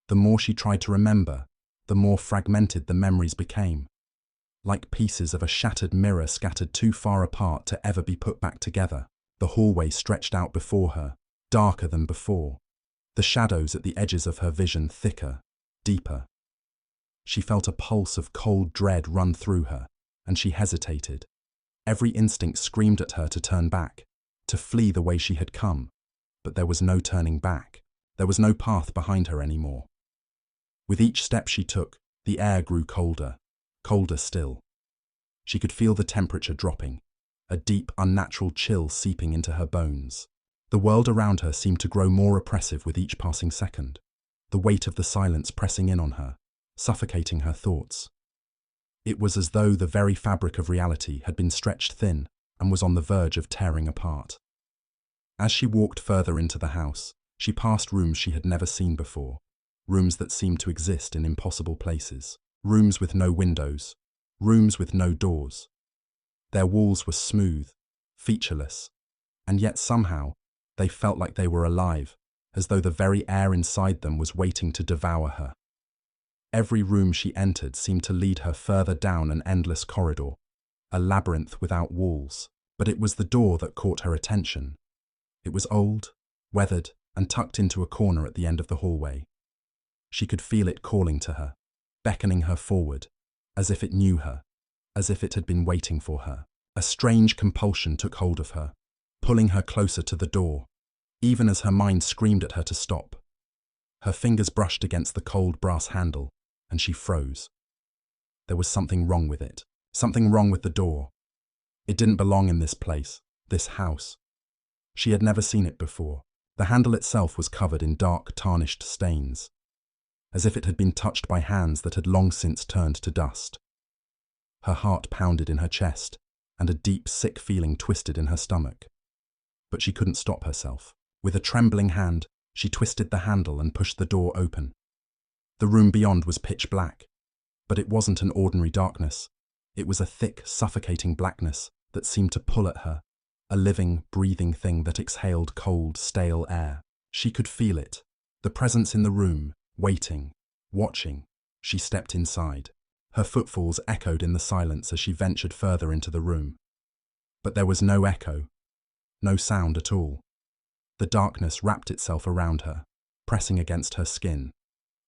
The more she tried to remember, the more fragmented the memories became, like pieces of a shattered mirror scattered too far apart to ever be put back together. The hallway stretched out before her, darker than before, the shadows at the edges of her vision thicker, deeper. She felt a pulse of cold dread run through her, and she hesitated. Every instinct screamed at her to turn back, to flee the way she had come, but there was no turning back. There was no path behind her anymore. With each step she took, the air grew colder, colder still. She could feel the temperature dropping, a deep, unnatural chill seeping into her bones. The world around her seemed to grow more oppressive with each passing second, the weight of the silence pressing in on her, suffocating her thoughts. It was as though the very fabric of reality had been stretched thin and was on the verge of tearing apart. As she walked further into the house, she passed rooms she had never seen before, rooms that seemed to exist in impossible places, rooms with no windows, rooms with no doors. Their walls were smooth, featureless, and yet somehow they felt like they were alive, as though the very air inside them was waiting to devour her. Every room she entered seemed to lead her further down an endless corridor, a labyrinth without walls. But it was the door that caught her attention. It was old, weathered, and tucked into a corner at the end of the hallway. She could feel it calling to her, beckoning her forward, as if it knew her, as if it had been waiting for her. A strange compulsion took hold of her, pulling her closer to the door, even as her mind screamed at her to stop. Her fingers brushed against the cold brass handle, and she froze. There was something wrong with it, something wrong with the door. It didn't belong in this place, this house. She had never seen it before. The handle itself was covered in dark, tarnished stains, as if it had been touched by hands that had long since turned to dust. Her heart pounded in her chest, and a deep, sick feeling twisted in her stomach. But she couldn't stop herself. With a trembling hand, she twisted the handle and pushed the door open. The room beyond was pitch black, but it wasn't an ordinary darkness. It was a thick, suffocating blackness that seemed to pull at her, a living, breathing thing that exhaled cold, stale air. She could feel it, the presence in the room, waiting, watching. She stepped inside. Her footfalls echoed in the silence as she ventured further into the room. But there was no echo, no sound at all. The darkness wrapped itself around her, pressing against her skin,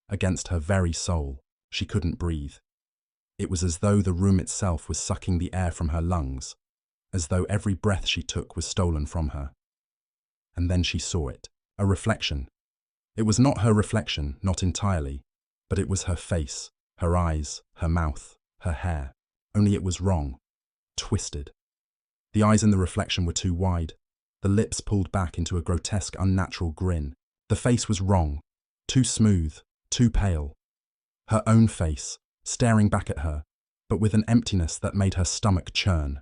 against her very soul. She couldn't breathe. It was as though the room itself was sucking the air from her lungs, as though every breath she took was stolen from her. And then she saw it, a reflection. It was not her reflection, not entirely, but it was her face, her eyes, her mouth, her hair. Only it was wrong, twisted. The eyes in the reflection were too wide, the lips pulled back into a grotesque, unnatural grin. The face was wrong, too smooth, too pale. Her own face, staring back at her, but with an emptiness that made her stomach churn.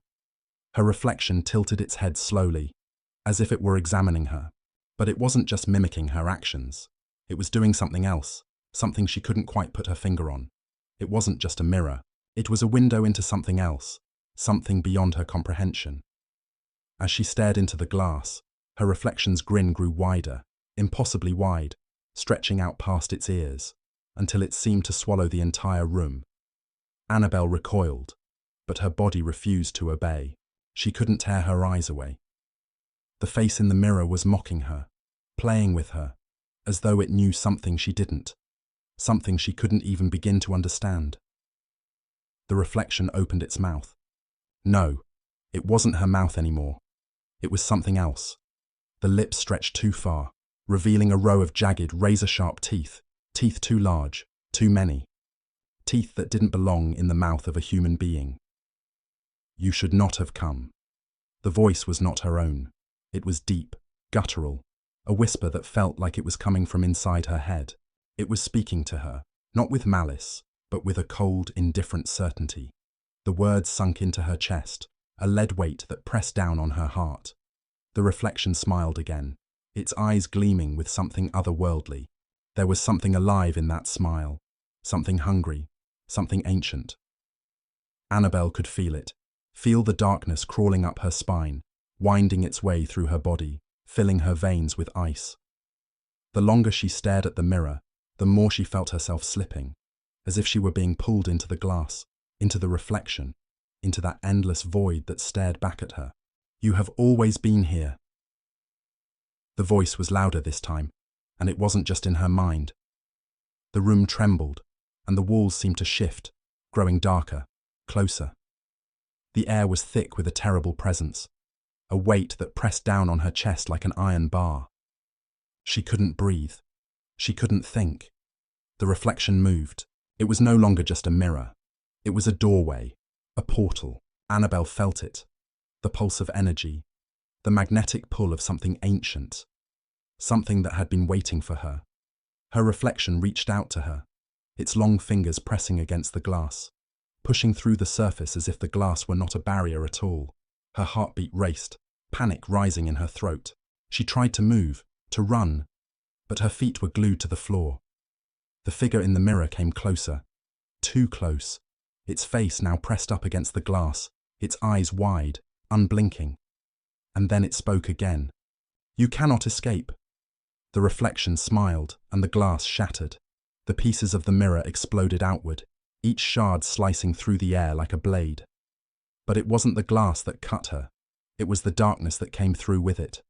Her reflection tilted its head slowly, as if it were examining her. But it wasn't just mimicking her actions. It was doing something else, something she couldn't quite put her finger on. It wasn't just a mirror. It was a window into something else, something beyond her comprehension. As she stared into the glass, her reflection's grin grew wider, impossibly wide, stretching out past its ears, until it seemed to swallow the entire room. Annabelle recoiled, but her body refused to obey. She couldn't tear her eyes away. The face in the mirror was mocking her, playing with her, as though it knew something she didn't, something she couldn't even begin to understand. The reflection opened its mouth. No, it wasn't her mouth anymore. It was something else. The lips stretched too far, revealing a row of jagged, razor-sharp teeth. Teeth too large, too many. Teeth that didn't belong in the mouth of a human being. You should not have come. The voice was not her own. It was deep, guttural, a whisper that felt like it was coming from inside her head. It was speaking to her, not with malice, but with a cold, indifferent certainty. The words sunk into her chest, a lead weight that pressed down on her heart. The reflection smiled again, its eyes gleaming with something otherworldly. There was something alive in that smile, something hungry, something ancient. Annabelle could feel it, feel the darkness crawling up her spine, winding its way through her body, filling her veins with ice. The longer she stared at the mirror, the more she felt herself slipping, as if she were being pulled into the glass, into the reflection, into that endless void that stared back at her. You have always been here. The voice was louder this time, and it wasn't just in her mind. The room trembled, and the walls seemed to shift, growing darker, closer. The air was thick with a terrible presence, a weight that pressed down on her chest like an iron bar. She couldn't breathe. She couldn't think. The reflection moved. It was no longer just a mirror. It was a doorway, a portal. Annabelle felt it. The pulse of energy, the magnetic pull of something ancient, something that had been waiting for her. Her reflection reached out to her, its long fingers pressing against the glass, pushing through the surface as if the glass were not a barrier at all. Her heartbeat raced, panic rising in her throat. She tried to move, to run, but her feet were glued to the floor. The figure in the mirror came closer, too close, its face now pressed up against the glass, its eyes wide, unblinking. And then it spoke again. You cannot escape. The reflection smiled, and the glass shattered. The pieces of the mirror exploded outward, each shard slicing through the air like a blade. But it wasn't the glass that cut her. It was the darkness that came through with it.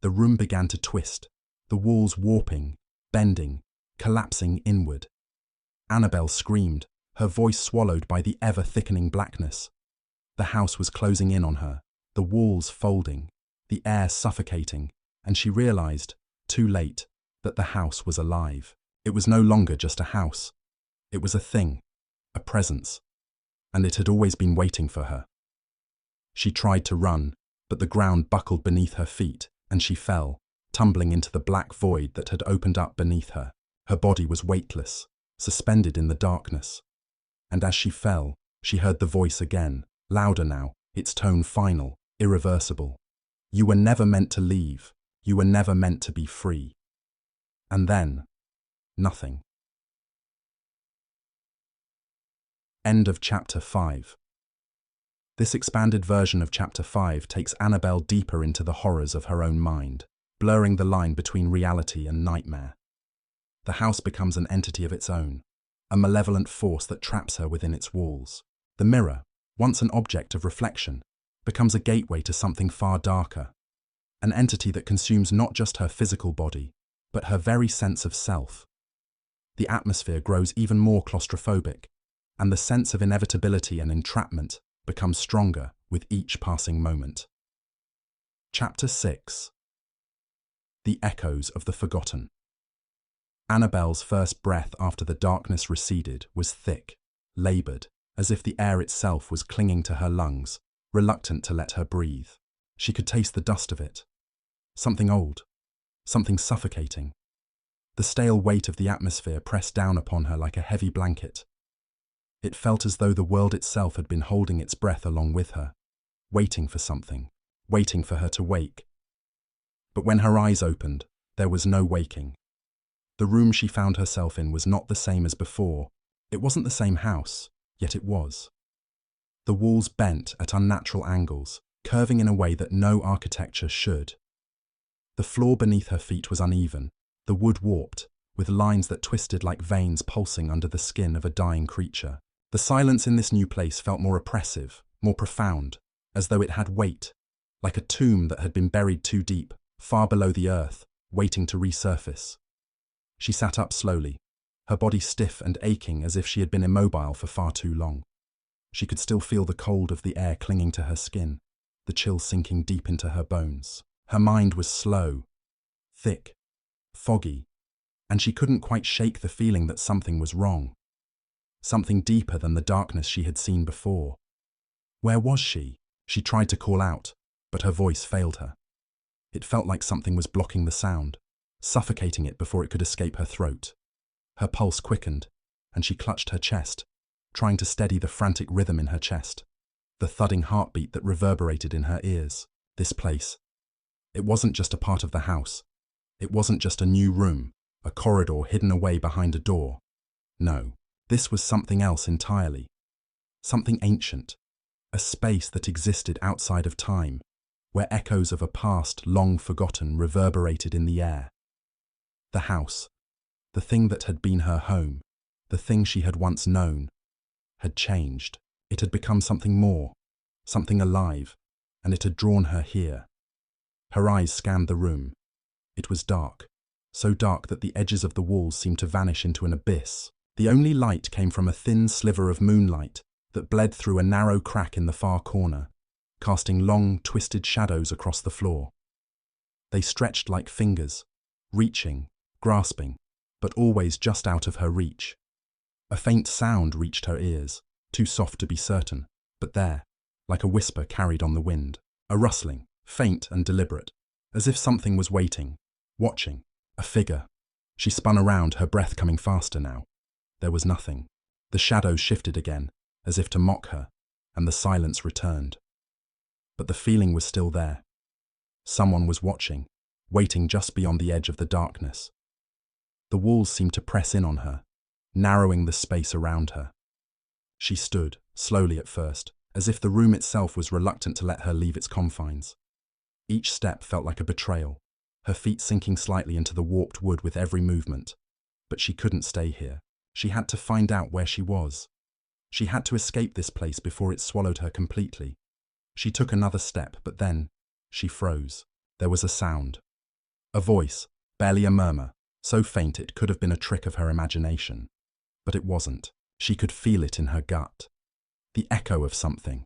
The room began to twist, the walls warping, bending, collapsing inward. Annabelle screamed, her voice swallowed by the ever-thickening blackness. The house was closing in on her, the walls folding, the air suffocating, and she realized, too late, that the house was alive. It was no longer just a house. It was a thing, a presence, and it had always been waiting for her. She tried to run, but the ground buckled beneath her feet, and she fell, tumbling into the black void that had opened up beneath her. Her body was weightless, suspended in the darkness. And as she fell, she heard the voice again, louder now, its tone final, irreversible. You were never meant to leave. You were never meant to be free. And then, nothing. End of Chapter 5. This expanded version of Chapter 5 takes Annabelle deeper into the horrors of her own mind, blurring the line between reality and nightmare. The house becomes an entity of its own, a malevolent force that traps her within its walls. The mirror, once an object of reflection, becomes a gateway to something far darker, an entity that consumes not just her physical body, but her very sense of self. The atmosphere grows even more claustrophobic, and the sense of inevitability and entrapment becomes stronger with each passing moment. Chapter 6. The Echoes of the Forgotten. Annabelle's first breath after the darkness receded was thick, laboured, as if the air itself was clinging to her lungs, reluctant to let her breathe. She could taste the dust of it. Something old, something suffocating. The stale weight of the atmosphere pressed down upon her like a heavy blanket. It felt as though the world itself had been holding its breath along with her, waiting for something, waiting for her to wake. But when her eyes opened, there was no waking. The room she found herself in was not the same as before. It wasn't the same house, yet it was. The walls bent at unnatural angles, curving in a way that no architecture should. The floor beneath her feet was uneven, the wood warped, with lines that twisted like veins pulsing under the skin of a dying creature. The silence in this new place felt more oppressive, more profound, as though it had weight, like a tomb that had been buried too deep, far below the earth, waiting to resurface. She sat up slowly, her body stiff and aching as if she had been immobile for far too long. She could still feel the cold of the air clinging to her skin, the chill sinking deep into her bones. Her mind was slow, thick, foggy, and she couldn't quite shake the feeling that something was wrong. Something deeper than the darkness she had seen before. Where was she? She tried to call out, but her voice failed her. It felt like something was blocking the sound, suffocating it before it could escape her throat. Her pulse quickened, and she clutched her chest, trying to steady the frantic rhythm in her chest, the thudding heartbeat that reverberated in her ears. This place. It wasn't just a part of the house. It wasn't just a new room, a corridor hidden away behind a door. No, this was something else entirely. Something ancient, a space that existed outside of time, where echoes of a past long forgotten reverberated in the air. The house, the thing that had been her home, the thing she had once known, had changed. It had become something more, something alive, and it had drawn her here. Her eyes scanned the room. It was dark, so dark that the edges of the walls seemed to vanish into an abyss. The only light came from a thin sliver of moonlight that bled through a narrow crack in the far corner, casting long, twisted shadows across the floor. They stretched like fingers, reaching, grasping, but always just out of her reach. A faint sound reached her ears, too soft to be certain, but there, like a whisper carried on the wind, a rustling, faint and deliberate, as if something was waiting, watching, a figure. She spun around, her breath coming faster now. There was nothing. The shadows shifted again, as if to mock her, and the silence returned. But the feeling was still there. Someone was watching, waiting just beyond the edge of the darkness. The walls seemed to press in on her, narrowing the space around her. She stood, slowly at first, as if the room itself was reluctant to let her leave its confines. Each step felt like a betrayal, her feet sinking slightly into the warped wood with every movement. But she couldn't stay here. She had to find out where she was. She had to escape this place before it swallowed her completely. She took another step, but then she froze. There was a sound. A voice, barely a murmur, so faint it could have been a trick of her imagination. But it wasn't. She could feel it in her gut. The echo of something.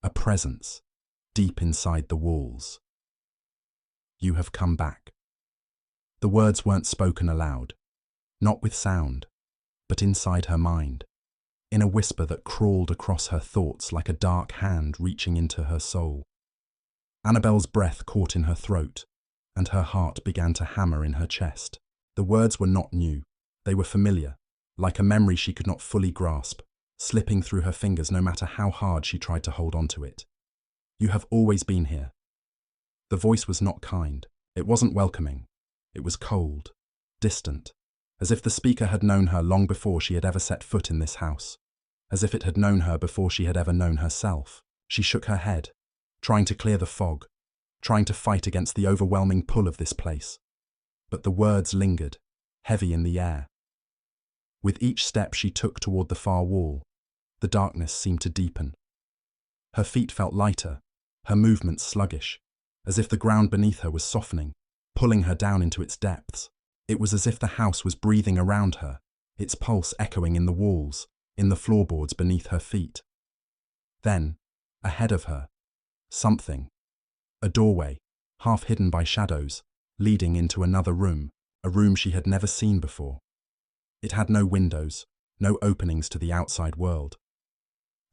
A presence, deep inside the walls. You have come back. The words weren't spoken aloud, not with sound, but inside her mind, in a whisper that crawled across her thoughts like a dark hand reaching into her soul. Annabelle's breath caught in her throat, and her heart began to hammer in her chest. The words were not new. They were familiar, like a memory she could not fully grasp, slipping through her fingers no matter how hard she tried to hold on to it. You have always been here. The voice was not kind. It wasn't welcoming. It was cold, distant, as if the speaker had known her long before she had ever set foot in this house, as if it had known her before she had ever known herself. She shook her head, trying to clear the fog, trying to fight against the overwhelming pull of this place. But the words lingered, heavy in the air. With each step she took toward the far wall, the darkness seemed to deepen. Her feet felt lighter, her movements sluggish, as if the ground beneath her was softening, pulling her down into its depths. It was as if the house was breathing around her, its pulse echoing in the walls, in the floorboards beneath her feet. Then, ahead of her, something. A doorway, half hidden by shadows, leading into another room, a room she had never seen before. It had no windows, no openings to the outside world.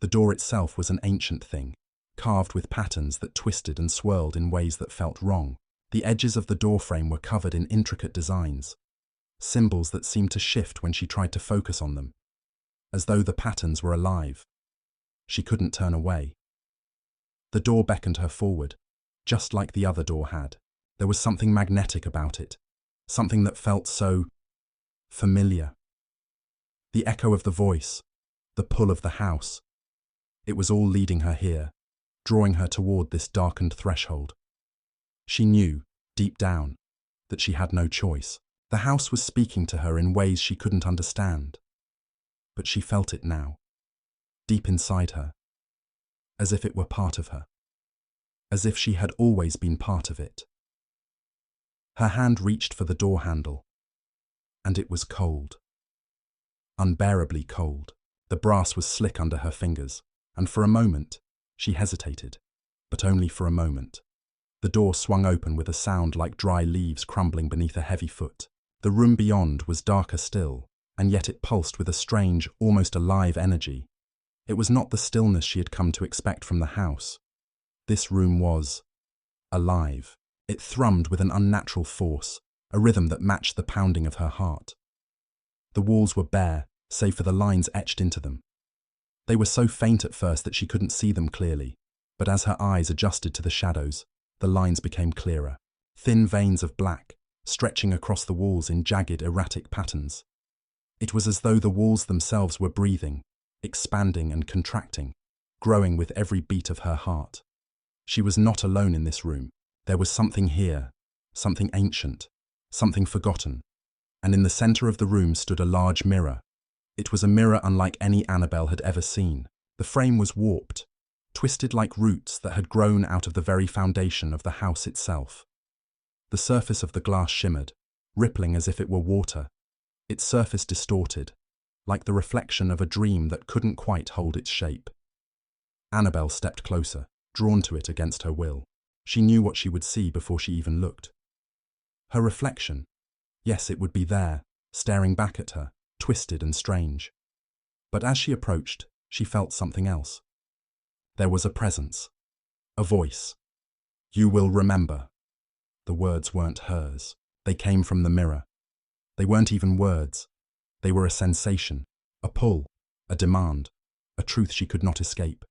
The door itself was an ancient thing, carved with patterns that twisted and swirled in ways that felt wrong. The edges of the doorframe were covered in intricate designs, symbols that seemed to shift when she tried to focus on them, as though the patterns were alive. She couldn't turn away. The door beckoned her forward, just like the other door had. There was something magnetic about it, something that felt so familiar. The echo of the voice, the pull of the house. It was all leading her here, drawing her toward this darkened threshold. She knew, deep down, that she had no choice. The house was speaking to her in ways she couldn't understand. But she felt it now, deep inside her, as if it were part of her, as if she had always been part of it. Her hand reached for the door handle, and it was cold. Unbearably cold. The brass was slick under her fingers, and for a moment, she hesitated. but only for a moment. The door swung open with a sound like dry leaves crumbling beneath a heavy foot. The room beyond was darker still, and yet it pulsed with a strange, almost alive energy. It was not the stillness she had come to expect from the house. This room was alive. It thrummed with an unnatural force, a rhythm that matched the pounding of her heart. The walls were bare, save for the lines etched into them. They were so faint at first that she couldn't see them clearly, but as her eyes adjusted to the shadows, the lines became clearer. Thin veins of black, stretching across the walls in jagged, erratic patterns. It was as though the walls themselves were breathing, expanding and contracting, growing with every beat of her heart. She was not alone in this room. There was something here, something ancient, something forgotten. And in the center of the room stood a large mirror. It was a mirror unlike any Annabelle had ever seen. The frame was warped, twisted like roots that had grown out of the very foundation of the house itself. The surface of the glass shimmered, rippling as if it were water, its surface distorted, like the reflection of a dream that couldn't quite hold its shape. Annabelle stepped closer, drawn to it against her will. She knew what she would see before she even looked. Her reflection. Yes, it would be there, staring back at her, twisted and strange. But as she approached, she felt something else. There was a presence, a voice. "You will remember." The words weren't hers. They came from the mirror. They weren't even words. They were a sensation, a pull, a demand, a truth she could not escape.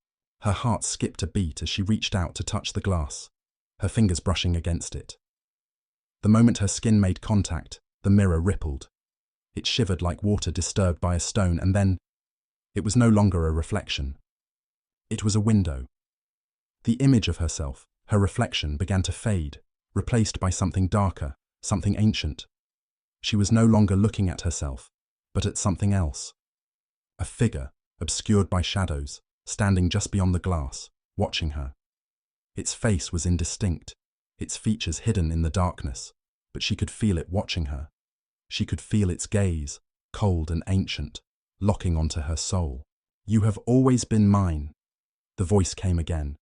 Her heart skipped a beat as she reached out to touch the glass, her fingers brushing against it. The moment her skin made contact, the mirror rippled. It shivered like water disturbed by a stone, and then it was no longer a reflection. It was a window. The image of herself, her reflection, began to fade, replaced by something darker, something ancient. She was no longer looking at herself, but at something else. A figure, obscured by shadows, standing just beyond the glass, watching her. Its face was indistinct, its features hidden in the darkness, but she could feel it watching her. She could feel its gaze, cold and ancient, locking onto her soul. "You have always been mine." The voice came again,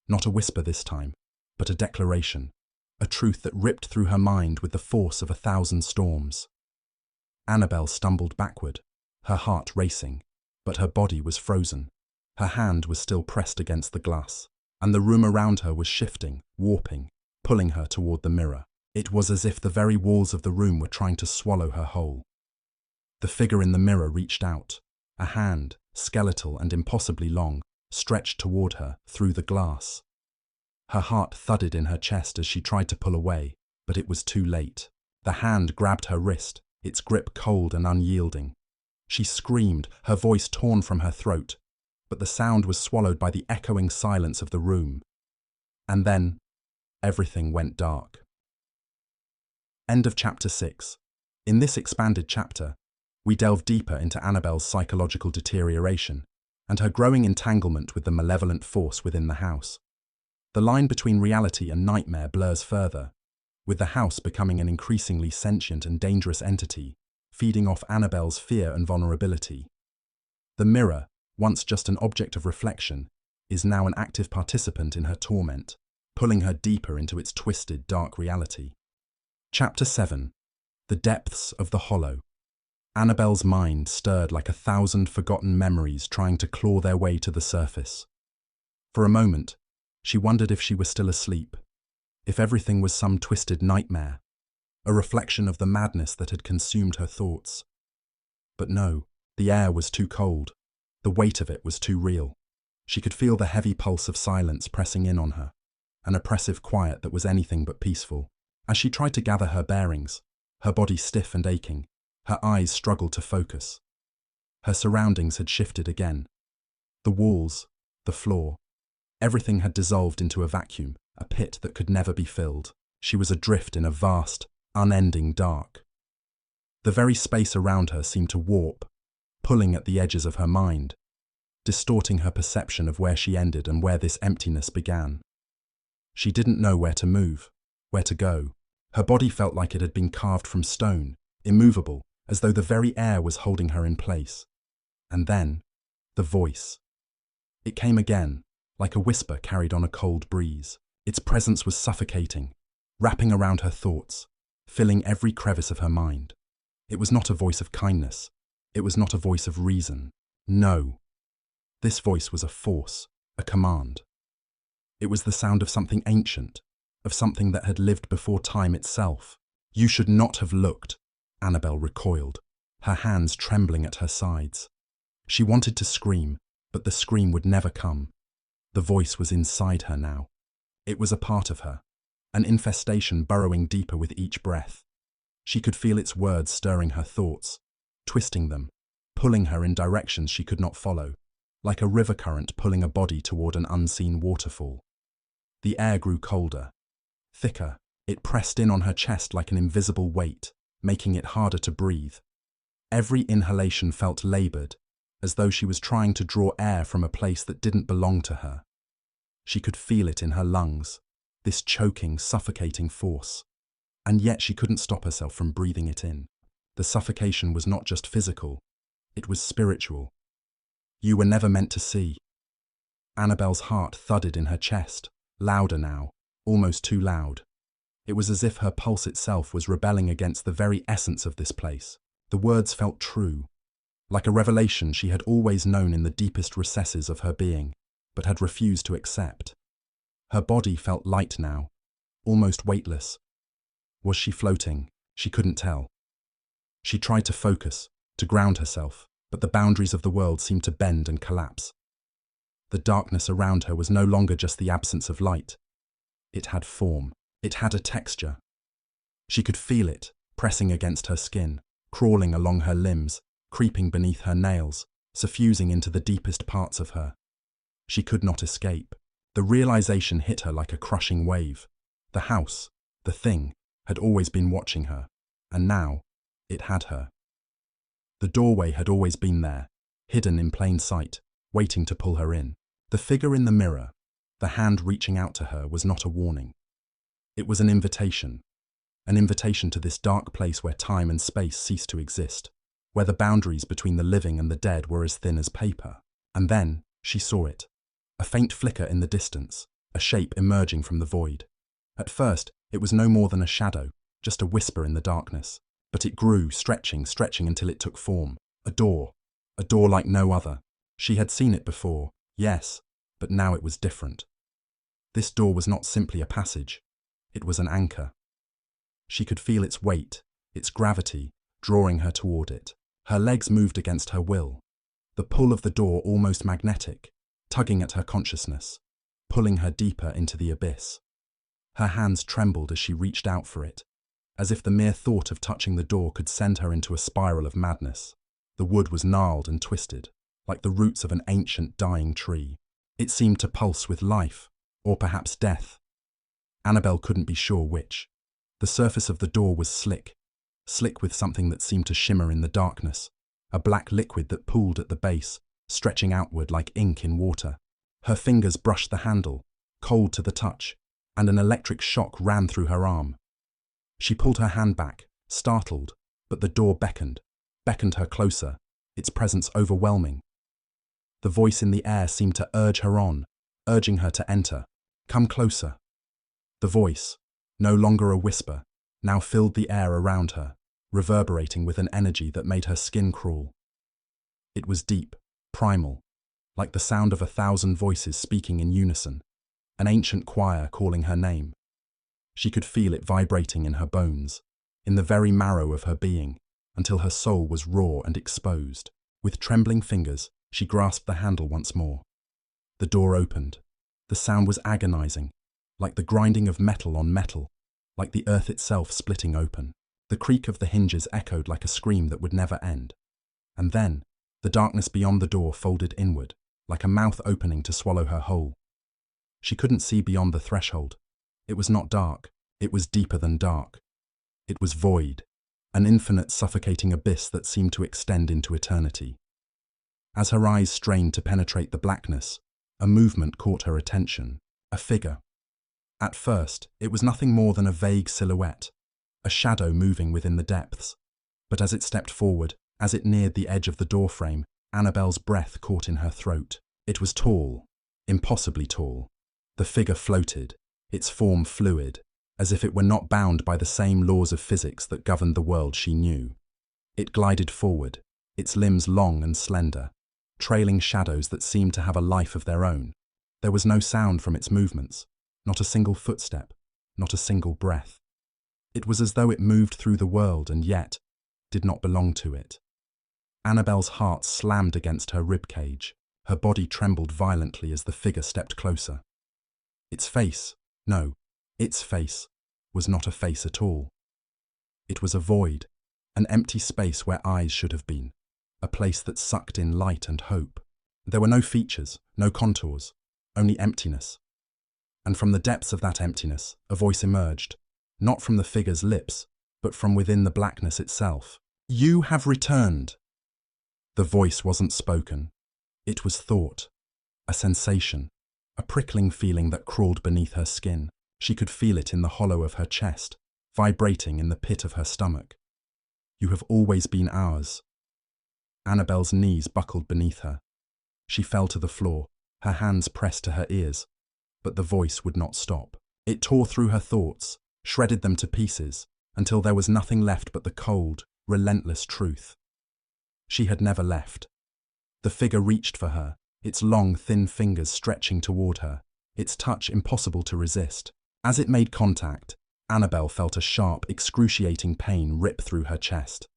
not a whisper this time, but a declaration, a truth that ripped through her mind with the force of 1,000 storms. Annabelle stumbled backward, her heart racing, but her body was frozen. Her hand was still pressed against the glass, and the room around her was shifting, warping, pulling her toward the mirror. It was as if the very walls of the room were trying to swallow her whole. The figure in the mirror reached out, a hand, skeletal and impossibly long, stretched toward her through the glass. Her heart thudded in her chest as she tried to pull away, but it was too late. The hand grabbed her wrist, its grip cold and unyielding. She screamed, her voice torn from her throat, but the sound was swallowed by the echoing silence of the room. And then, everything went dark. End of chapter 6. In this expanded chapter, we delve deeper into Annabelle's psychological deterioration and her growing entanglement with the malevolent force within the house. The line between reality and nightmare blurs further, with the house becoming an increasingly sentient and dangerous entity, feeding off Annabelle's fear and vulnerability. The mirror, once just an object of reflection, is now an active participant in her torment, pulling her deeper into its twisted, dark reality. Chapter 7. The Depths of the Hollow. Annabelle's mind stirred like 1,000 forgotten memories trying to claw their way to the surface. For a moment, she wondered if she were still asleep, if everything was some twisted nightmare, a reflection of the madness that had consumed her thoughts. But no, the air was too cold, the weight of it was too real. She could feel the heavy pulse of silence pressing in on her, an oppressive quiet that was anything but peaceful. As she tried to gather her bearings, her body stiff and aching, her eyes struggled to focus. Her surroundings had shifted again. The walls, the floor, everything had dissolved into a vacuum, a pit that could never be filled. She was adrift in a vast, unending dark. The very space around her seemed to warp, pulling at the edges of her mind, distorting her perception of where she ended and where this emptiness began. She didn't know where to move, where to go. Her body felt like it had been carved from stone, immovable, as though the very air was holding her in place. And then, the voice. It came again, like a whisper carried on a cold breeze. Its presence was suffocating, wrapping around her thoughts, filling every crevice of her mind. It was not a voice of kindness. It was not a voice of reason. No. This voice was a force, a command. It was the sound of something ancient, of something that had lived before time itself. You should not have looked. Annabelle recoiled, her hands trembling at her sides. She wanted to scream, but the scream would never come. The voice was inside her now. It was a part of her, an infestation burrowing deeper with each breath. She could feel its words stirring her thoughts, twisting them, pulling her in directions she could not follow, like a river current pulling a body toward an unseen waterfall. The air grew colder, thicker. It pressed in on her chest like an invisible weight, making it harder to breathe. Every inhalation felt labored, as though she was trying to draw air from a place that didn't belong to her. She could feel it in her lungs, this choking, suffocating force. And yet she couldn't stop herself from breathing it in. The suffocation was not just physical, it was spiritual. You were never meant to see. Annabelle's heart thudded in her chest, louder now, almost too loud. It was as if her pulse itself was rebelling against the very essence of this place. The words felt true, like a revelation she had always known in the deepest recesses of her being, but had refused to accept. Her body felt light now, almost weightless. Was she floating? She couldn't tell. She tried to focus, to ground herself, but the boundaries of the world seemed to bend and collapse. The darkness around her was no longer just the absence of light. It had form. It had a texture. She could feel it, pressing against her skin, crawling along her limbs, creeping beneath her nails, suffusing into the deepest parts of her. She could not escape. The realization hit her like a crushing wave. The house, the thing, had always been watching her, and now it had her. The doorway had always been there, hidden in plain sight, waiting to pull her in. The figure in the mirror, the hand reaching out to her, was not a warning. It was an invitation to this dark place where time and space ceased to exist, where the boundaries between the living and the dead were as thin as paper. And then she saw it, a faint flicker in the distance, a shape emerging from the void. At first, it was no more than a shadow, just a whisper in the darkness. But it grew, stretching until it took form. A door like no other. She had seen it before, yes, but now it was different. This door was not simply a passage. It was an anchor. She could feel its weight, its gravity, drawing her toward it. Her legs moved against her will, the pull of the door almost magnetic, tugging at her consciousness, pulling her deeper into the abyss. Her hands trembled as she reached out for it, as if the mere thought of touching the door could send her into a spiral of madness. The wood was gnarled and twisted, like the roots of an ancient dying tree. It seemed to pulse with life, or perhaps death. Annabelle couldn't be sure which. The surface of the door was slick with something that seemed to shimmer in the darkness, a black liquid that pooled at the base, stretching outward like ink in water. Her fingers brushed the handle, cold to the touch, and an electric shock ran through her arm. She pulled her hand back, startled, but the door beckoned her closer, its presence overwhelming. The voice in the air seemed to urge her on, urging her to enter. Come closer. The voice, no longer a whisper, now filled the air around her, reverberating with an energy that made her skin crawl. It was deep, primal, like the sound of 1,000 voices speaking in unison, an ancient choir calling her name. She could feel it vibrating in her bones, in the very marrow of her being, until her soul was raw and exposed. With trembling fingers, she grasped the handle once more. The door opened. The sound was agonizing, like the grinding of metal on metal, like the earth itself splitting open. The creak of the hinges echoed like a scream that would never end. And then, the darkness beyond the door folded inward, like a mouth opening to swallow her whole. She couldn't see beyond the threshold. It was not dark. It was deeper than dark. It was void, an infinite suffocating abyss that seemed to extend into eternity. As her eyes strained to penetrate the blackness, a movement caught her attention, a figure. At first, it was nothing more than a vague silhouette, a shadow moving within the depths. But as it stepped forward, as it neared the edge of the doorframe, Annabelle's breath caught in her throat. It was tall, impossibly tall. The figure floated, its form fluid, as if it were not bound by the same laws of physics that governed the world she knew. It glided forward, its limbs long and slender, trailing shadows that seemed to have a life of their own. There was no sound from its movements, not a single footstep, not a single breath. It was as though it moved through the world and yet did not belong to it. Annabel's heart slammed against her ribcage. Her body trembled violently as the figure stepped closer. Its face, no, its face, was not a face at all. It was a void, an empty space where eyes should have been, a place that sucked in light and hope. There were no features, no contours, only emptiness. And from the depths of that emptiness, a voice emerged, not from the figure's lips, but from within the blackness itself. "You have returned." The voice wasn't spoken. It was thought, a sensation, a prickling feeling that crawled beneath her skin. She could feel it in the hollow of her chest, vibrating in the pit of her stomach. "You have always been ours." Annabel's knees buckled beneath her. She fell to the floor, her hands pressed to her ears, but the voice would not stop. It tore through her thoughts, shredded them to pieces, until there was nothing left but the cold, relentless truth. She had never left. The figure reached for her, its long, thin fingers stretching toward her, its touch impossible to resist. As it made contact, Annabel felt a sharp, excruciating pain rip through her chest.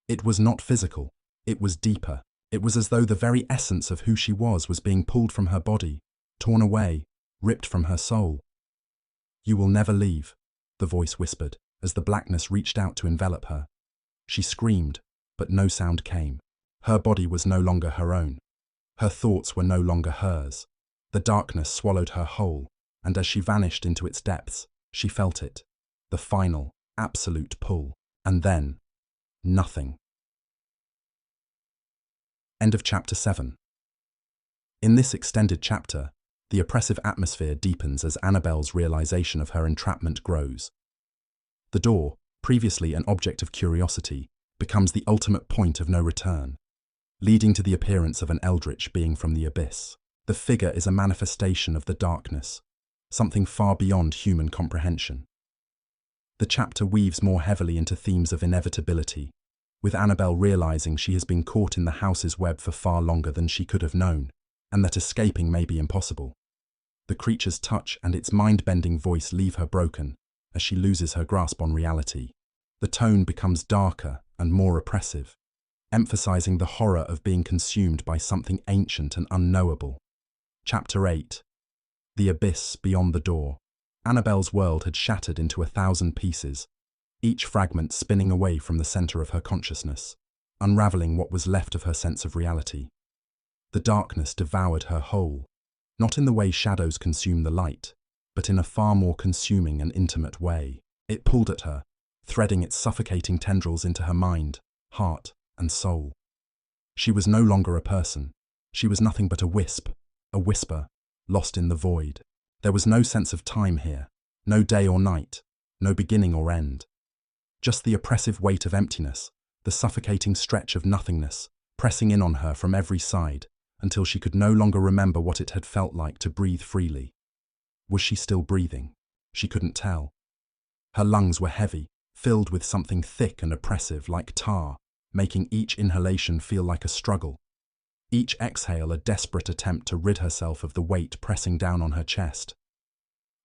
It was not physical, it was deeper. It was as though the very essence of who she was being pulled from her body, torn away, ripped from her soul. "You will never leave," the voice whispered, as the blackness reached out to envelop her. She screamed, but no sound came. Her body was no longer her own. Her thoughts were no longer hers. The darkness swallowed her whole, and as she vanished into its depths, she felt it, the final, absolute pull. And then, nothing. End of Chapter 7. In this extended chapter, the oppressive atmosphere deepens as Annabel's realization of her entrapment grows. The door, previously an object of curiosity, becomes the ultimate point of no return, leading to the appearance of an eldritch being from the abyss. The figure is a manifestation of the darkness, something far beyond human comprehension. The chapter weaves more heavily into themes of inevitability, with Annabel realizing she has been caught in the house's web for far longer than she could have known, and that escaping may be impossible. The creature's touch and its mind-bending voice leave her broken as she loses her grasp on reality. The tone becomes darker and more oppressive, emphasizing the horror of being consumed by something ancient and unknowable. Chapter 8. The Abyss Beyond the Door. Annabel's world had shattered into 1,000 pieces, each fragment spinning away from the center of her consciousness, unraveling what was left of her sense of reality. The darkness devoured her whole, not in the way shadows consume the light, but in a far more consuming and intimate way. It pulled at her, threading its suffocating tendrils into her mind, heart, and soul. She was no longer a person. She was nothing but a wisp, a whisper, lost in the void. There was no sense of time here, no day or night, no beginning or end. Just the oppressive weight of emptiness, the suffocating stretch of nothingness, pressing in on her from every side, until she could no longer remember what it had felt like to breathe freely. Was she still breathing? She couldn't tell. Her lungs were heavy, filled with something thick and oppressive like tar, making each inhalation feel like a struggle. Each exhale a desperate attempt to rid herself of the weight pressing down on her chest.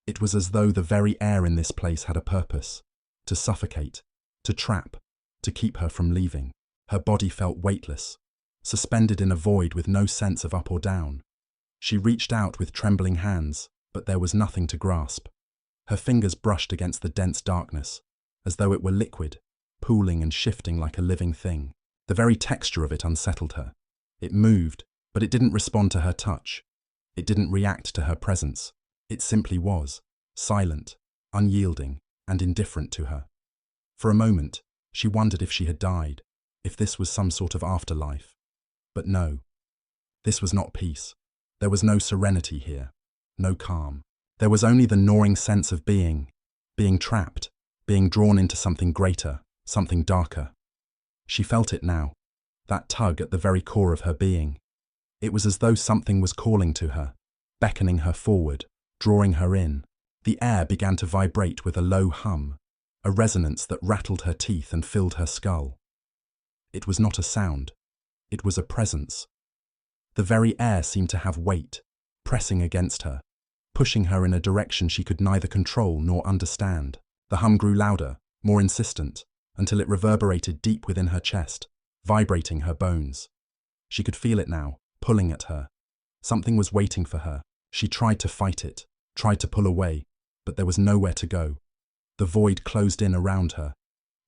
It was as though the very air in this place had a purpose, to suffocate, to trap, to keep her from leaving. Her body felt weightless, suspended in a void with no sense of up or down. She reached out with trembling hands, but there was nothing to grasp. Her fingers brushed against the dense darkness, as though it were liquid, pooling and shifting like a living thing. The very texture of it unsettled her. It moved, but it didn't respond to her touch. It didn't react to her presence. It simply was, silent, unyielding, and indifferent to her. For a moment, she wondered if she had died, if this was some sort of afterlife. But no, this was not peace. There was no serenity here, no calm. There was only the gnawing sense of being trapped, being drawn into something greater, something darker. She felt it now, that tug at the very core of her being. It was as though something was calling to her, beckoning her forward, drawing her in. The air began to vibrate with a low hum, a resonance that rattled her teeth and filled her skull. It was not a sound. It was a presence. The very air seemed to have weight, pressing against her, pushing her in a direction she could neither control nor understand. The hum grew louder, more insistent, until it reverberated deep within her chest, vibrating her bones. She could feel it now, pulling at her. Something was waiting for her. She tried to fight it, tried to pull away, but there was nowhere to go. The void closed in around her,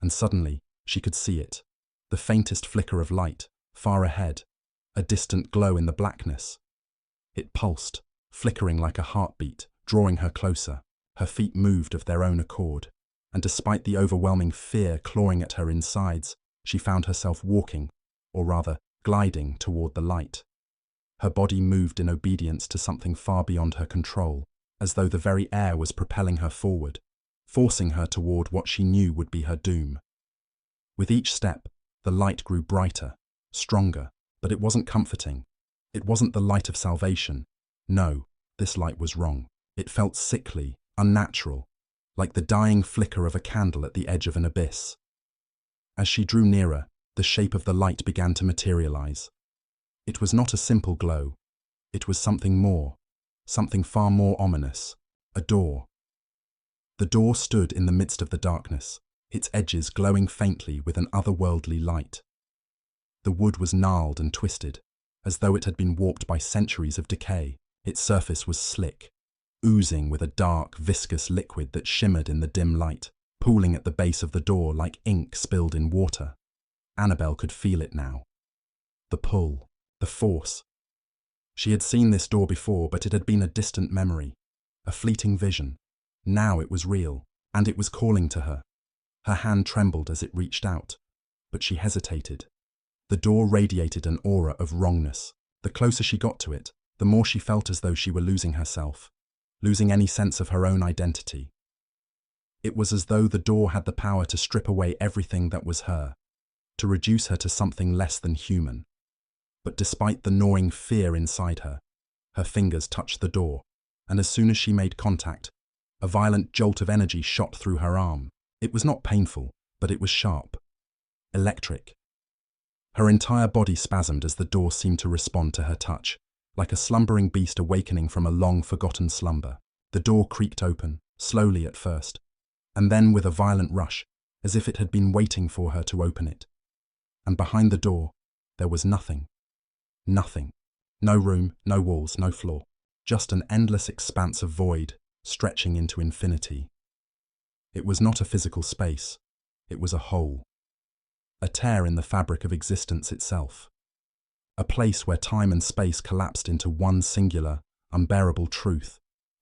and suddenly she could see it. The faintest flicker of light, far ahead, a distant glow in the blackness. It pulsed, flickering like a heartbeat, drawing her closer. Her feet moved of their own accord, and despite the overwhelming fear clawing at her insides, she found herself walking, or rather, gliding toward the light. Her body moved in obedience to something far beyond her control, as though the very air was propelling her forward, forcing her toward what she knew would be her doom. With each step, the light grew brighter, stronger, but it wasn't comforting. It wasn't the light of salvation. No, this light was wrong. It felt sickly, unnatural, like the dying flicker of a candle at the edge of an abyss. As she drew nearer, the shape of the light began to materialize. It was not a simple glow. It was something more, something far more ominous. A door. The door stood in the midst of the darkness, its edges glowing faintly with an otherworldly light. The wood was gnarled and twisted, as though it had been warped by centuries of decay. Its surface was slick, oozing with a dark, viscous liquid that shimmered in the dim light, pooling at the base of the door like ink spilled in water. Annabelle could feel it now. The pull, the force. She had seen this door before, but it had been a distant memory, a fleeting vision. Now it was real, and it was calling to her. Her hand trembled as it reached out, but she hesitated. The door radiated an aura of wrongness. The closer she got to it, the more she felt as though she were losing herself, losing any sense of her own identity. It was as though the door had the power to strip away everything that was her, to reduce her to something less than human. But despite the gnawing fear inside her, her fingers touched the door, and as soon as she made contact, a violent jolt of energy shot through her arm. It was not painful, but it was sharp, electric. Her entire body spasmed as the door seemed to respond to her touch, like a slumbering beast awakening from a long-forgotten slumber. The door creaked open, slowly at first, and then with a violent rush, as if it had been waiting for her to open it. And behind the door, there was nothing. Nothing. No room, no walls, no floor. Just an endless expanse of void, stretching into infinity. It was not a physical space. It was a hole. A tear in the fabric of existence itself. A place where time and space collapsed into one singular, unbearable truth.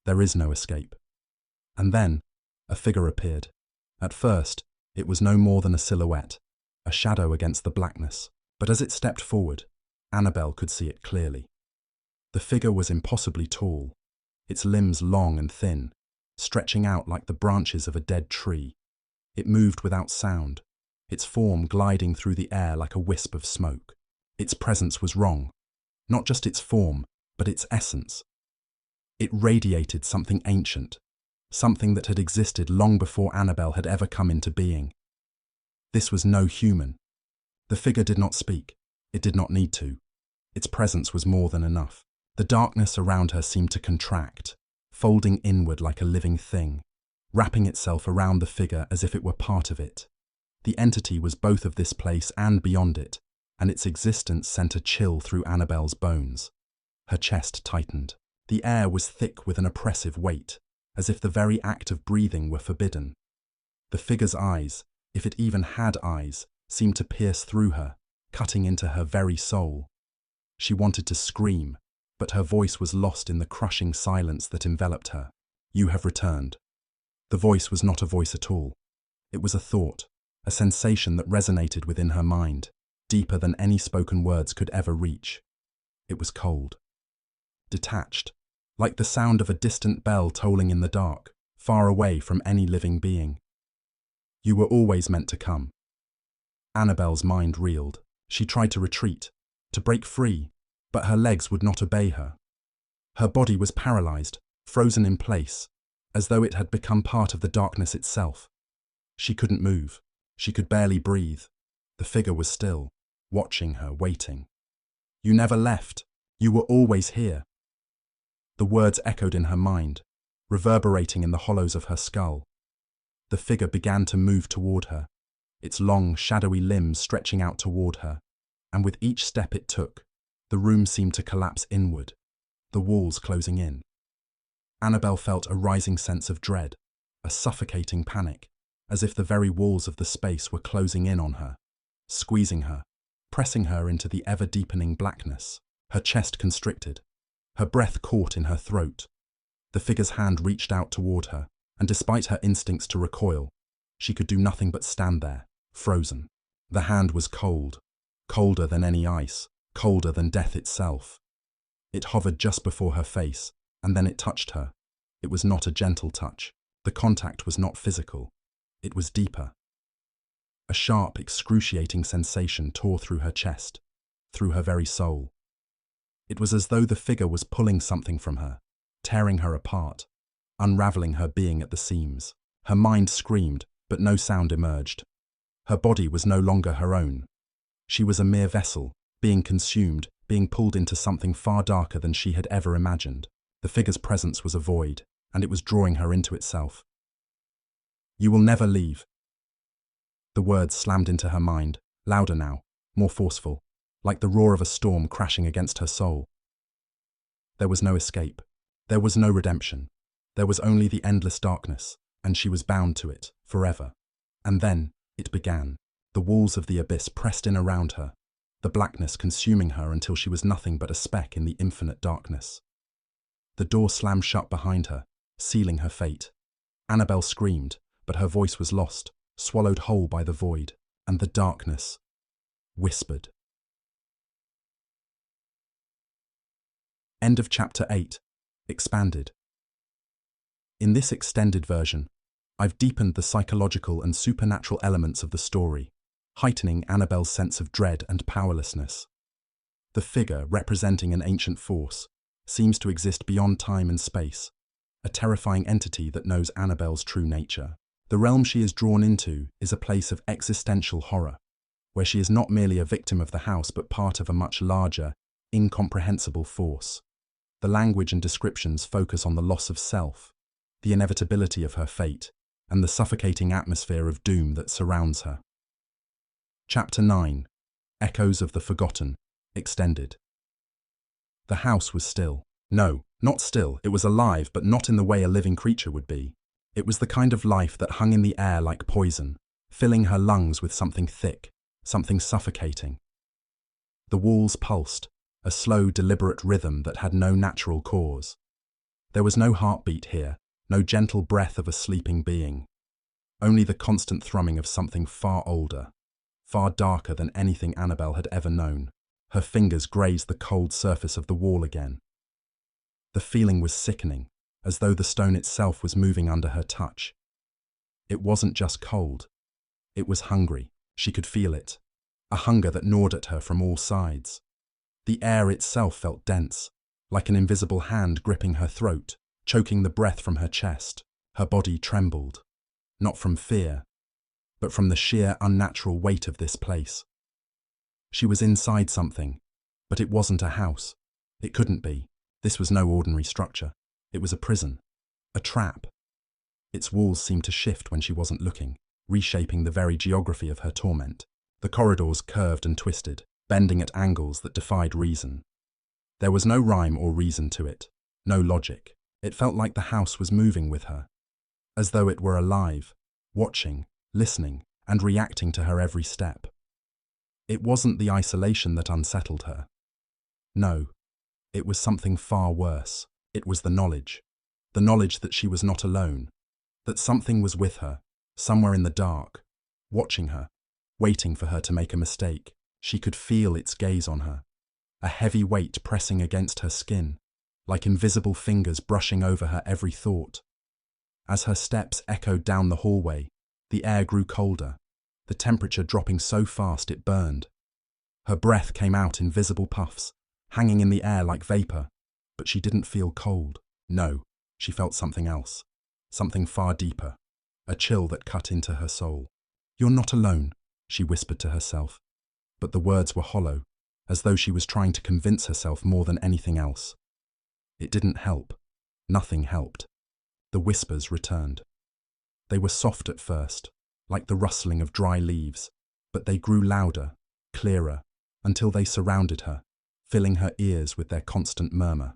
There is no escape. And then, a figure appeared. At first, it was no more than a silhouette, a shadow against the blackness. But as it stepped forward, Annabelle could see it clearly. The figure was impossibly tall, its limbs long and thin, stretching out like the branches of a dead tree. It moved without sound, its form gliding through the air like a wisp of smoke. Its presence was wrong. Not just its form, but its essence. It radiated something ancient, something that had existed long before Annabelle had ever come into being. This was no human. The figure did not speak. It did not need to. Its presence was more than enough. The darkness around her seemed to contract, folding inward like a living thing, wrapping itself around the figure as if it were part of it. The entity was both of this place and beyond it, and its existence sent a chill through Annabelle's bones. Her chest tightened. The air was thick with an oppressive weight, as if the very act of breathing were forbidden. The figure's eyes, if it even had eyes, seemed to pierce through her, cutting into her very soul. She wanted to scream, but her voice was lost in the crushing silence that enveloped her. "You have returned." The voice was not a voice at all. It was a thought, a sensation that resonated within her mind, deeper than any spoken words could ever reach. It was cold, detached, like the sound of a distant bell tolling in the dark, far away from any living being. "You were always meant to come." Annabelle's mind reeled. She tried to retreat, to break free, but her legs would not obey her. Her body was paralyzed, frozen in place, as though it had become part of the darkness itself. She couldn't move. She could barely breathe. The figure was still, watching her, waiting. "You never left. You were always here." The words echoed in her mind, reverberating in the hollows of her skull. The figure began to move toward her, its long, shadowy limbs stretching out toward her, and with each step it took, the room seemed to collapse inward, the walls closing in. Annabelle felt a rising sense of dread, a suffocating panic, as if the very walls of the space were closing in on her, squeezing her, pressing her into the ever-deepening blackness. Her chest constricted, her breath caught in her throat. The figure's hand reached out toward her, and despite her instincts to recoil, she could do nothing but stand there, frozen. The hand was cold, colder than any ice, colder than death itself. It hovered just before her face, and then it touched her. It was not a gentle touch. The contact was not physical. It was deeper. A sharp, excruciating sensation tore through her chest, through her very soul. It was as though the figure was pulling something from her, tearing her apart, unraveling her being at the seams. Her mind screamed, but no sound emerged. Her body was no longer her own. She was a mere vessel, being consumed, being pulled into something far darker than she had ever imagined. The figure's presence was a void, and it was drawing her into itself. "You will never leave." The words slammed into her mind, louder now, more forceful, like the roar of a storm crashing against her soul. There was no escape. There was no redemption. There was only the endless darkness, and she was bound to it, forever. And then, it began. The walls of the abyss pressed in around her, the blackness consuming her until she was nothing but a speck in the infinite darkness. The door slammed shut behind her, sealing her fate. Annabelle screamed, but her voice was lost, swallowed whole by the void, and the darkness whispered. End of Chapter 8. Expanded. In this extended version, I've deepened the psychological and supernatural elements of the story, heightening Annabelle's sense of dread and powerlessness. The figure, representing an ancient force, seems to exist beyond time and space, a terrifying entity that knows Annabelle's true nature. The realm she is drawn into is a place of existential horror, where she is not merely a victim of the house but part of a much larger, incomprehensible force. The language and descriptions focus on the loss of self, the inevitability of her fate, and the suffocating atmosphere of doom that surrounds her. Chapter 9. Echoes of the Forgotten. Extended. The house was still. No, not still. It was alive, but not in the way a living creature would be. It was the kind of life that hung in the air like poison, filling her lungs with something thick, something suffocating. The walls pulsed, a slow, deliberate rhythm that had no natural cause. There was no heartbeat here, no gentle breath of a sleeping being. Only the constant thrumming of something far older, far darker than anything Annabelle had ever known. Her fingers grazed the cold surface of the wall again. The feeling was sickening, as though the stone itself was moving under her touch. It wasn't just cold. It was hungry. She could feel it. A hunger that gnawed at her from all sides. The air itself felt dense, like an invisible hand gripping her throat, choking the breath from her chest. Her body trembled, not from fear, but from the sheer unnatural weight of this place. She was inside something, but it wasn't a house. It couldn't be. This was no ordinary structure. It was a prison, a trap. Its walls seemed to shift when she wasn't looking, reshaping the very geography of her torment. The corridors curved and twisted, bending at angles that defied reason. There was no rhyme or reason to it, no logic. It felt like the house was moving with her, as though it were alive, watching, listening, and reacting to her every step. It wasn't the isolation that unsettled her. No, it was something far worse. It was the knowledge that she was not alone, that something was with her, somewhere in the dark, watching her, waiting for her to make a mistake. She could feel its gaze on her, a heavy weight pressing against her skin, like invisible fingers brushing over her every thought. As her steps echoed down the hallway, the air grew colder, the temperature dropping so fast it burned. Her breath came out in visible puffs, hanging in the air like vapor, But she didn't feel cold. No, she felt something else. Something far deeper. A chill that cut into her soul. "You're not alone," she whispered to herself. But the words were hollow, as though she was trying to convince herself more than anything else. It didn't help. Nothing helped. The whispers returned. They were soft at first, like the rustling of dry leaves, but they grew louder, clearer, until they surrounded her, filling her ears with their constant murmur.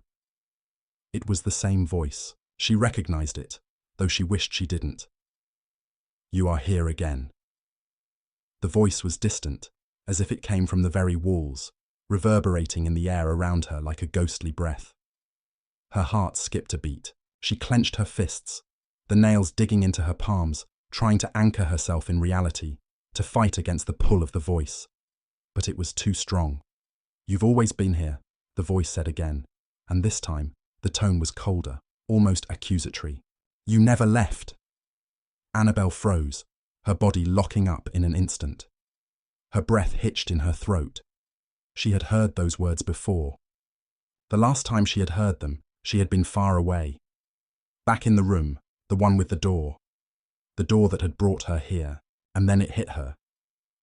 It was the same voice. She recognized it, though she wished she didn't. "You are here again." The voice was distant, as if it came from the very walls, reverberating in the air around her like a ghostly breath. Her heart skipped a beat. She clenched her fists, the nails digging into her palms, trying to anchor herself in reality, to fight against the pull of the voice. But it was too strong. "You've always been here," the voice said again, and this time the tone was colder, almost accusatory. "You never left." Annabelle froze, her body locking up in an instant. Her breath hitched in her throat. She had heard those words before. The last time she had heard them, she had been far away. Back in the room, the one with the door that had brought her here, and then it hit her.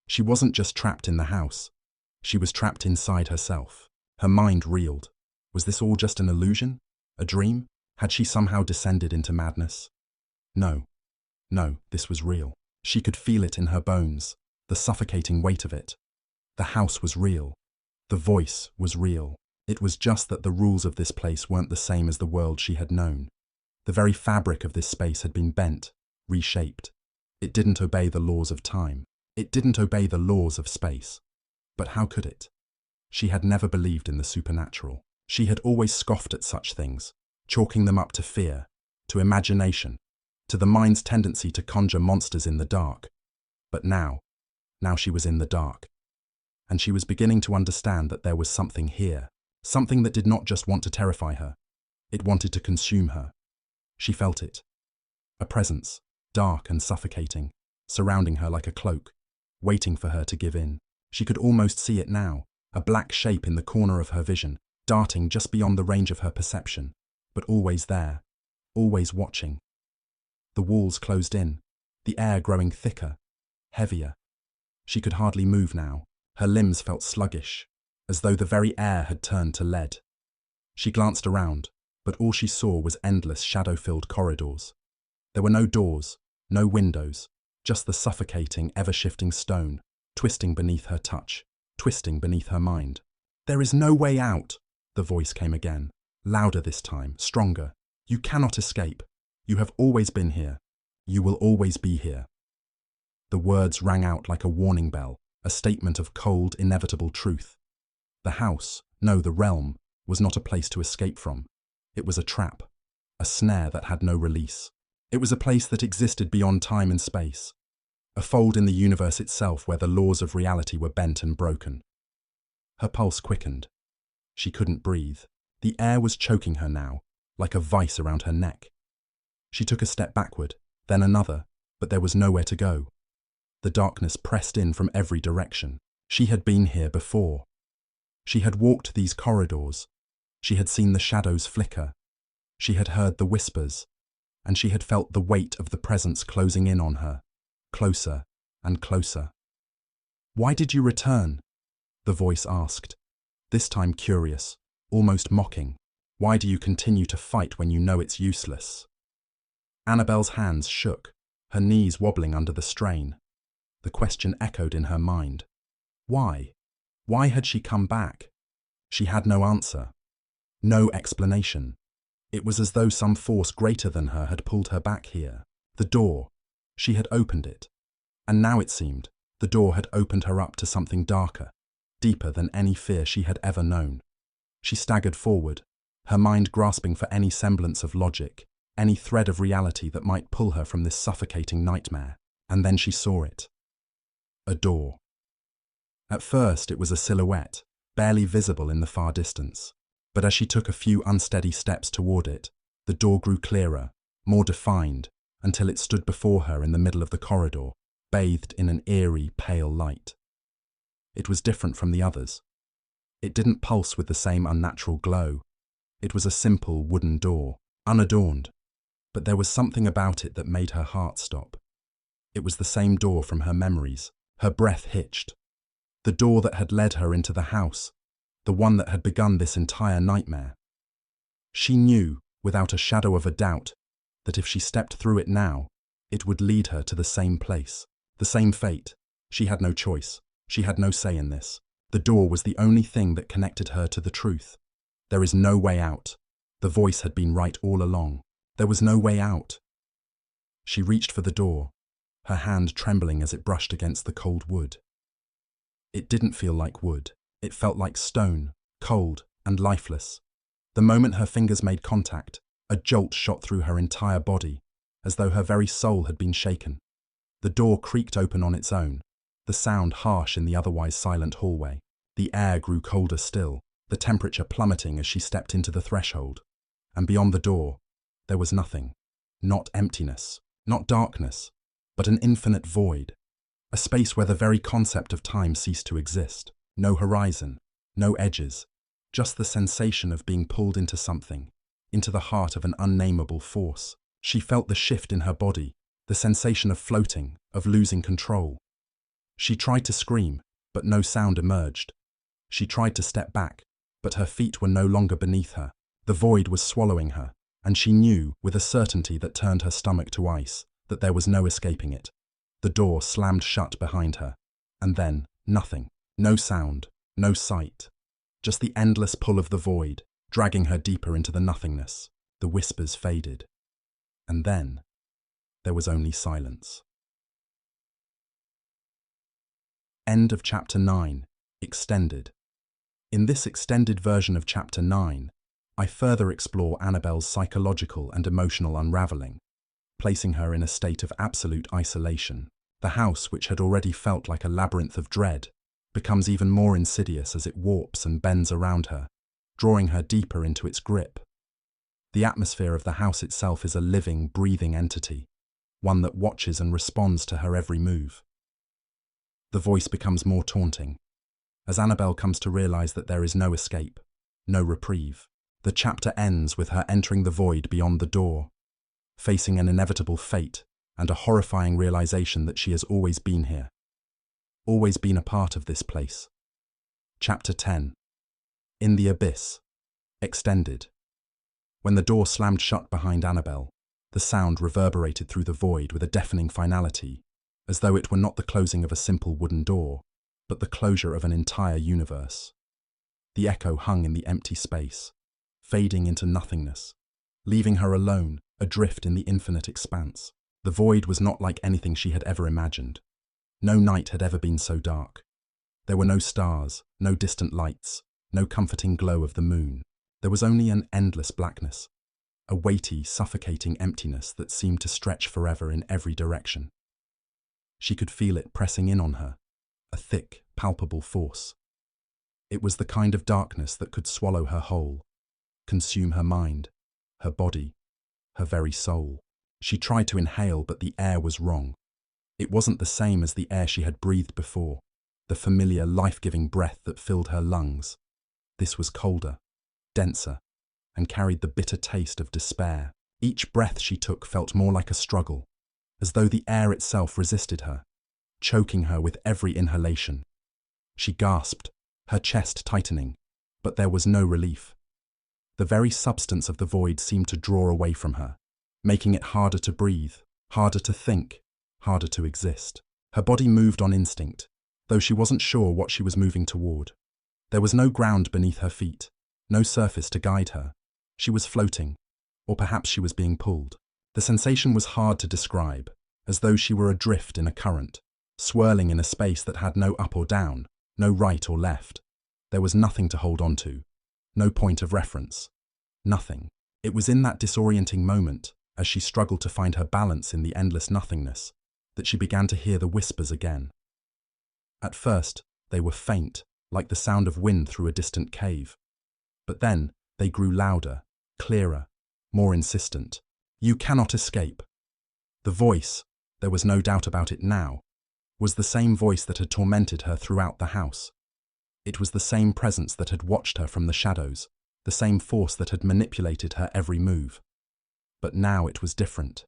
She wasn't just trapped in the house. She was trapped inside herself. Her mind reeled. Was this all just an illusion? A dream? Had she somehow descended into madness? No, this was real. She could feel it in her bones, the suffocating weight of it. The house was real. The voice was real. It was just that the rules of this place weren't the same as the world she had known. The very fabric of this space had been bent, reshaped. It didn't obey the laws of time. It didn't obey the laws of space. But how could it? She had never believed in the supernatural. She had always scoffed at such things, chalking them up to fear, to imagination, to the mind's tendency to conjure monsters in the dark. But now she was in the dark. And she was beginning to understand that there was something here, something that did not just want to terrify her. It wanted to consume her. She felt it. A presence, dark and suffocating, surrounding her like a cloak, waiting for her to give in. She could almost see it now, a black shape in the corner of her vision, darting just beyond the range of her perception, but always there, always watching. The walls closed in, the air growing thicker, heavier. She could hardly move now. Her limbs felt sluggish, as though the very air had turned to lead. She glanced around, but all she saw was endless shadow-filled corridors. There were no doors, no windows, just the suffocating, ever-shifting stone, twisting beneath her touch, twisting beneath her mind. "There is no way out," the voice came again, louder this time, stronger. "You cannot escape. You have always been here. You will always be here." The words rang out like a warning bell, a statement of cold, inevitable truth. The house, no, the realm, was not a place to escape from. It was a trap, a snare that had no release. It was a place that existed beyond time and space, a fold in the universe itself where the laws of reality were bent and broken. Her pulse quickened. She couldn't breathe. The air was choking her now, like a vice around her neck. She took a step backward, then another, but there was nowhere to go. The darkness pressed in from every direction. She had been here before. She had walked these corridors. She had seen the shadows flicker. She had heard the whispers, and she had felt the weight of the presence closing in on her, closer and closer. "Why did you return?" the voice asked, this time curious, almost mocking. "Why do you continue to fight when you know it's useless?" Annabelle's hands shook, her knees wobbling under the strain. The question echoed in her mind. Why? Why had she come back? She had no answer, no explanation. It was as though some force greater than her had pulled her back here. The door. She had opened it. And now it seemed, the door had opened her up to something darker, deeper than any fear she had ever known. She staggered forward, her mind grasping for any semblance of logic, any thread of reality that might pull her from this suffocating nightmare. And then she saw it. A door. At first it was a silhouette, barely visible in the far distance. But as she took a few unsteady steps toward it, the door grew clearer, more defined, until it stood before her in the middle of the corridor, bathed in an eerie, pale light. It was different from the others. It didn't pulse with the same unnatural glow. It was a simple wooden door, unadorned, but there was something about it that made her heart stop. It was the same door from her memories. Her breath hitched. The door that had led her into the house, the one that had begun this entire nightmare. She knew, without a shadow of a doubt, that if she stepped through it now, it would lead her to the same place, the same fate. She had no choice. She had no say in this. The door was the only thing that connected her to the truth. There is no way out. The voice had been right all along. There was no way out. She reached for the door, her hand trembling as it brushed against the cold wood. It didn't feel like wood. It felt like stone, cold and lifeless. The moment her fingers made contact, a jolt shot through her entire body, as though her very soul had been shaken. The door creaked open on its own, the sound harsh in the otherwise silent hallway. The air grew colder still, the temperature plummeting as she stepped into the threshold. And beyond the door, there was nothing. Not emptiness, not darkness, but an infinite void. A space where the very concept of time ceased to exist. No horizon, no edges, just the sensation of being pulled into something, into the heart of an unnameable force. She felt the shift in her body, the sensation of floating, of losing control. She tried to scream, but no sound emerged. She tried to step back, but her feet were no longer beneath her. The void was swallowing her, and she knew, with a certainty that turned her stomach to ice, that there was no escaping it. The door slammed shut behind her, and then nothing. No sound, no sight. Just the endless pull of the void, dragging her deeper into the nothingness. The whispers faded. And then, there was only silence. End of Chapter 9, Extended. In this extended version of Chapter 9, I further explore Annabelle's psychological and emotional unraveling, placing her in a state of absolute isolation. The house, which had already felt like a labyrinth of dread, becomes even more insidious as it warps and bends around her, drawing her deeper into its grip. The atmosphere of the house itself is a living, breathing entity, one that watches and responds to her every move. The voice becomes more taunting, as Annabelle comes to realize that there is no escape, no reprieve. The chapter ends with her entering the void beyond the door, facing an inevitable fate and a horrifying realization that she has always been here, always been a part of this place. Chapter 10. In the Abyss. Extended. When the door slammed shut behind Annabelle, the sound reverberated through the void with a deafening finality, as though it were not the closing of a simple wooden door, but the closure of an entire universe. The echo hung in the empty space, fading into nothingness, leaving her alone, adrift in the infinite expanse. The void was not like anything she had ever imagined. No night had ever been so dark. There were no stars, no distant lights, no comforting glow of the moon. There was only an endless blackness, a weighty, suffocating emptiness that seemed to stretch forever in every direction. She could feel it pressing in on her, a thick, palpable force. It was the kind of darkness that could swallow her whole, consume her mind, her body, her very soul. She tried to inhale, but the air was wrong. It wasn't the same as the air she had breathed before, the familiar, life-giving breath that filled her lungs. This was colder, denser, and carried the bitter taste of despair. Each breath she took felt more like a struggle, as though the air itself resisted her, choking her with every inhalation. She gasped, her chest tightening, but there was no relief. The very substance of the void seemed to draw away from her, making it harder to breathe, harder to think, harder to exist. Her body moved on instinct, though she wasn't sure what she was moving toward. There was no ground beneath her feet, no surface to guide her. She was floating, or perhaps she was being pulled. The sensation was hard to describe, as though she were adrift in a current, swirling in a space that had no up or down, no right or left. There was nothing to hold on to, no point of reference, nothing. It was in that disorienting moment, as she struggled to find her balance in the endless nothingness, that she began to hear the whispers again. At first, they were faint, like the sound of wind through a distant cave. But then, they grew louder, clearer, more insistent. "You cannot escape." The voice, there was no doubt about it now, was the same voice that had tormented her throughout the house. It was the same presence that had watched her from the shadows, the same force that had manipulated her every move. But now it was different.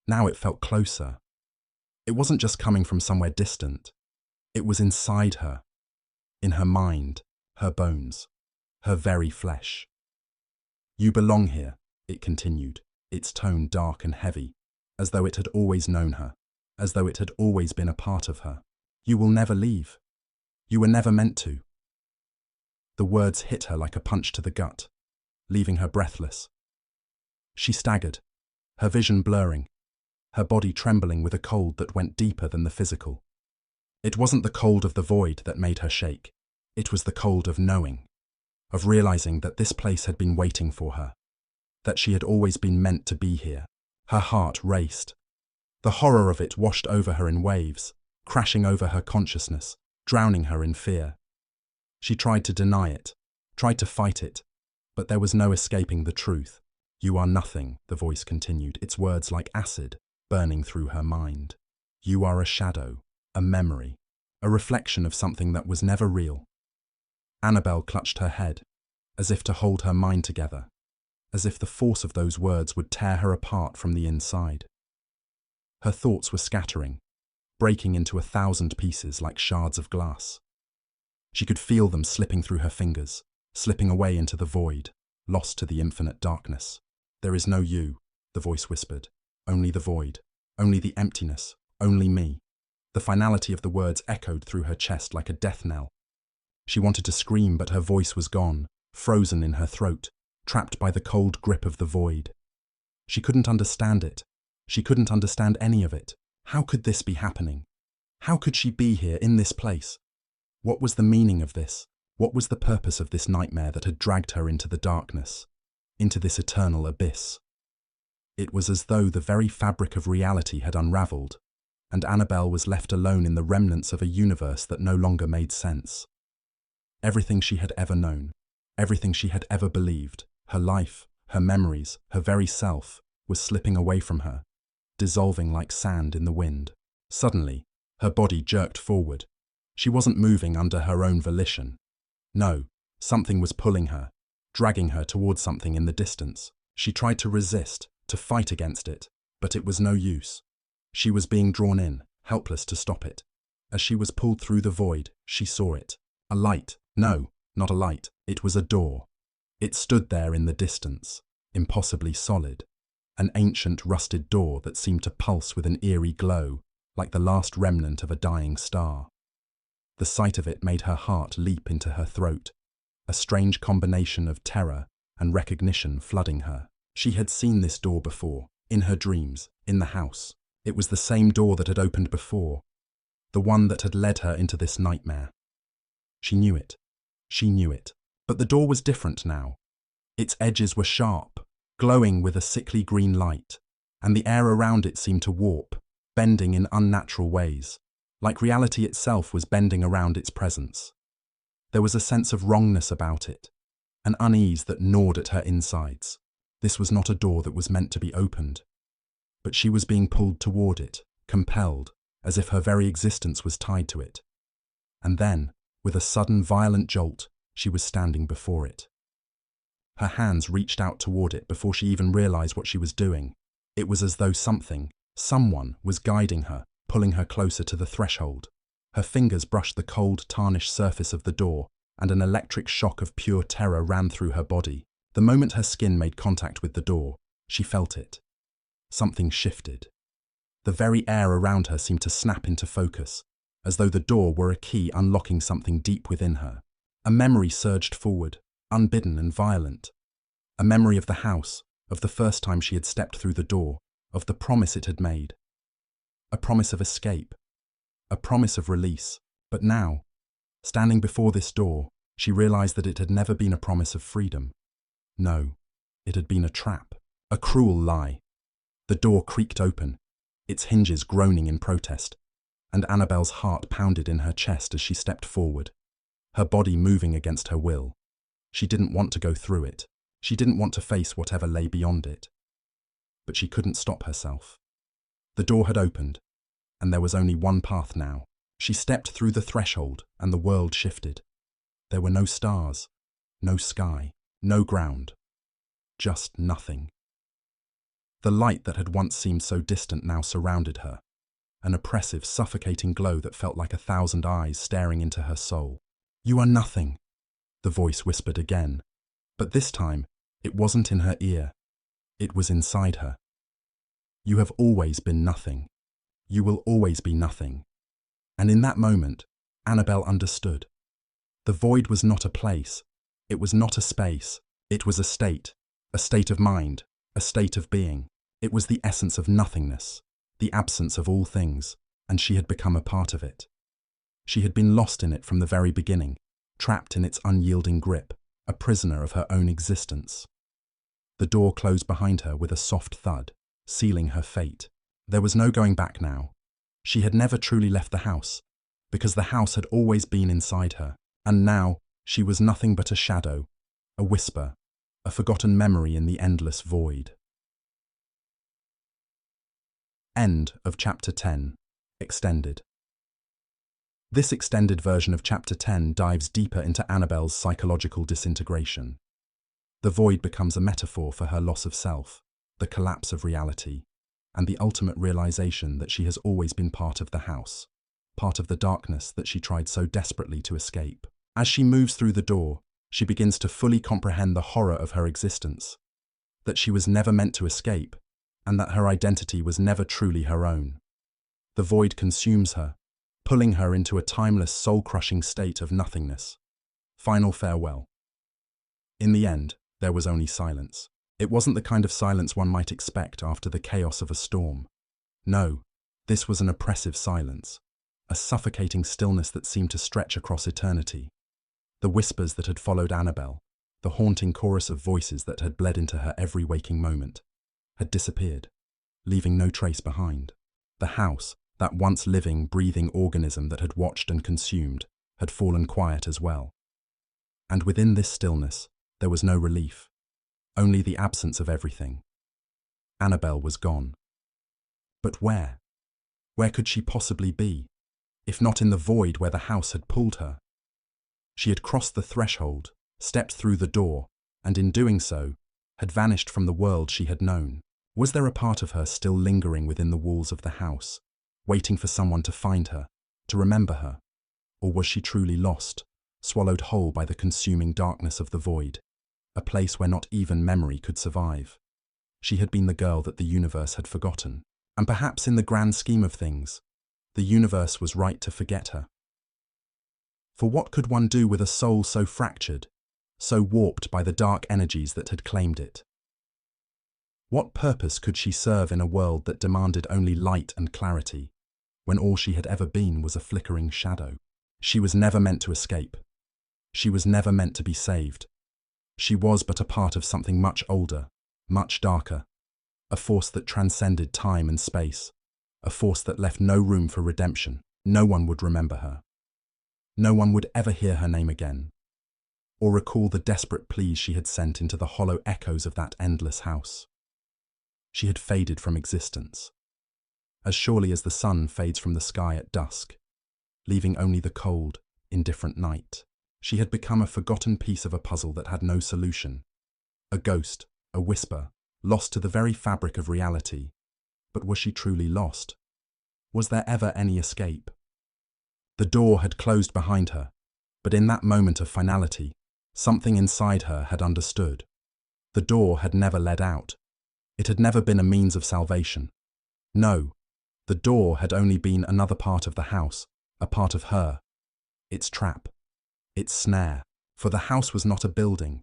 Now it felt closer. It wasn't just coming from somewhere distant. It was inside her, in her mind, her bones, her very flesh. "You belong here," it continued, its tone dark and heavy, as though it had always known her, as though it had always been a part of her. "You will never leave. You were never meant to." The words hit her like a punch to the gut, leaving her breathless. She staggered, her vision blurring, her body trembling with a cold that went deeper than the physical. It wasn't the cold of the void that made her shake. It was the cold of knowing, of realizing that this place had been waiting for her, that she had always been meant to be here. Her heart raced. The horror of it washed over her in waves, crashing over her consciousness, drowning her in fear. She tried to deny it, tried to fight it, but there was no escaping the truth. "You are nothing," the voice continued, its words like acid, burning through her mind. "You are a shadow, a memory, a reflection of something that was never real." Annabelle clutched her head, as if to hold her mind together, as if the force of those words would tear her apart from the inside. Her thoughts were scattering, breaking into 1,000 pieces like shards of glass. She could feel them slipping through her fingers, slipping away into the void, lost to the infinite darkness. "There is no you," the voice whispered. "Only the void, only the emptiness, only me." The finality of the words echoed through her chest like a death knell. She wanted to scream, but her voice was gone, frozen in her throat, trapped by the cold grip of the void. She couldn't understand it. She couldn't understand any of it. How could this be happening? How could she be here in this place? What was the meaning of this? What was the purpose of this nightmare that had dragged her into the darkness, into this eternal abyss? It was as though the very fabric of reality had unraveled, and Annabelle was left alone in the remnants of a universe that no longer made sense. Everything she had ever known, everything she had ever believed, her life, her memories, her very self, was slipping away from her, dissolving like sand in the wind. Suddenly, her body jerked forward. She wasn't moving under her own volition. No, something was pulling her, dragging her towards something in the distance. She tried to resist, to fight against it, but it was no use. She was being drawn in, helpless to stop it. As she was pulled through the void, she saw it. A light. No, not a light. It was a door. It stood there in the distance, impossibly solid. An ancient, rusted door that seemed to pulse with an eerie glow, like the last remnant of a dying star. The sight of it made her heart leap into her throat, a strange combination of terror and recognition flooding her. She had seen this door before, in her dreams, in the house. It was the same door that had opened before, the one that had led her into this nightmare. She knew it. She knew it. But the door was different now. Its edges were sharp, glowing with a sickly green light, and the air around it seemed to warp, bending in unnatural ways, like reality itself was bending around its presence. There was a sense of wrongness about it, an unease that gnawed at her insides. This was not a door that was meant to be opened, but she was being pulled toward it, compelled, as if her very existence was tied to it. And then, with a sudden violent jolt, she was standing before it. Her hands reached out toward it before she even realized what she was doing. It was as though something, someone, was guiding her, pulling her closer to the threshold. Her fingers brushed the cold, tarnished surface of the door, and an electric shock of pure terror ran through her body. The moment her skin made contact with the door, she felt it. Something shifted. The very air around her seemed to snap into focus, as though the door were a key unlocking something deep within her. A memory surged forward, unbidden and violent. A memory of the house, of the first time she had stepped through the door, of the promise it had made. A promise of escape, a promise of release. But now, standing before this door, she realized that it had never been a promise of freedom. No, it had been a trap, a cruel lie. The door creaked open, its hinges groaning in protest, and Annabelle's heart pounded in her chest as she stepped forward, her body moving against her will. She didn't want to go through it. She didn't want to face whatever lay beyond it. But she couldn't stop herself. The door had opened, and there was only one path now. She stepped through the threshold, and the world shifted. There were no stars, no sky, No ground. Just nothing. The light that had once seemed so distant now surrounded her, an oppressive, suffocating glow that felt like 1,000 eyes staring into her soul. "You are nothing," the voice whispered again, but this time it wasn't in her ear. It was inside her. "You have always been nothing. You will always be nothing." And in that moment, Annabelle understood. The void was not a place. It was not a space. It was a state of mind, a state of being. It was the essence of nothingness, the absence of all things, and she had become a part of it. She had been lost in it from the very beginning, trapped in its unyielding grip, a prisoner of her own existence. The door closed behind her with a soft thud, sealing her fate. There was no going back now. She had never truly left the house, because the house had always been inside her, and now she was nothing but a shadow, a whisper, a forgotten memory in the endless void. End of Chapter 10. Extended. This extended version of Chapter 10 dives deeper into Annabelle's psychological disintegration. The void becomes a metaphor for her loss of self, the collapse of reality, and the ultimate realization that she has always been part of the house, part of the darkness that she tried so desperately to escape. As she moves through the door, she begins to fully comprehend the horror of her existence, that she was never meant to escape, and that her identity was never truly her own. The void consumes her, pulling her into a timeless, soul-crushing state of nothingness. Final farewell. In the end, there was only silence. It wasn't the kind of silence one might expect after the chaos of a storm. No, this was an oppressive silence, a suffocating stillness that seemed to stretch across eternity. The whispers that had followed Annabelle, the haunting chorus of voices that had bled into her every waking moment, had disappeared, leaving no trace behind. The house, that once living, breathing organism that had watched and consumed, had fallen quiet as well. And within this stillness, there was no relief, only the absence of everything. Annabelle was gone. But where? Where could she possibly be, if not in the void where the house had pulled her? She had crossed the threshold, stepped through the door, and in doing so, had vanished from the world she had known. Was there a part of her still lingering within the walls of the house, waiting for someone to find her, to remember her? Or was she truly lost, swallowed whole by the consuming darkness of the void, a place where not even memory could survive? She had been the girl that the universe had forgotten, and perhaps in the grand scheme of things, the universe was right to forget her. For what could one do with a soul so fractured, so warped by the dark energies that had claimed it? What purpose could she serve in a world that demanded only light and clarity, when all she had ever been was a flickering shadow? She was never meant to escape. She was never meant to be saved. She was but a part of something much older, much darker, a force that transcended time and space, a force that left no room for redemption. No one would remember her. No one would ever hear her name again, or recall the desperate pleas she had sent into the hollow echoes of that endless house. She had faded from existence, as surely as the sun fades from the sky at dusk, leaving only the cold, indifferent night. She had become a forgotten piece of a puzzle that had no solution, a ghost, a whisper, lost to the very fabric of reality. But was she truly lost? Was there ever any escape? The door had closed behind her, but in that moment of finality, something inside her had understood. The door had never led out. It had never been a means of salvation. No, the door had only been another part of the house, a part of her, its trap, its snare. For the house was not a building,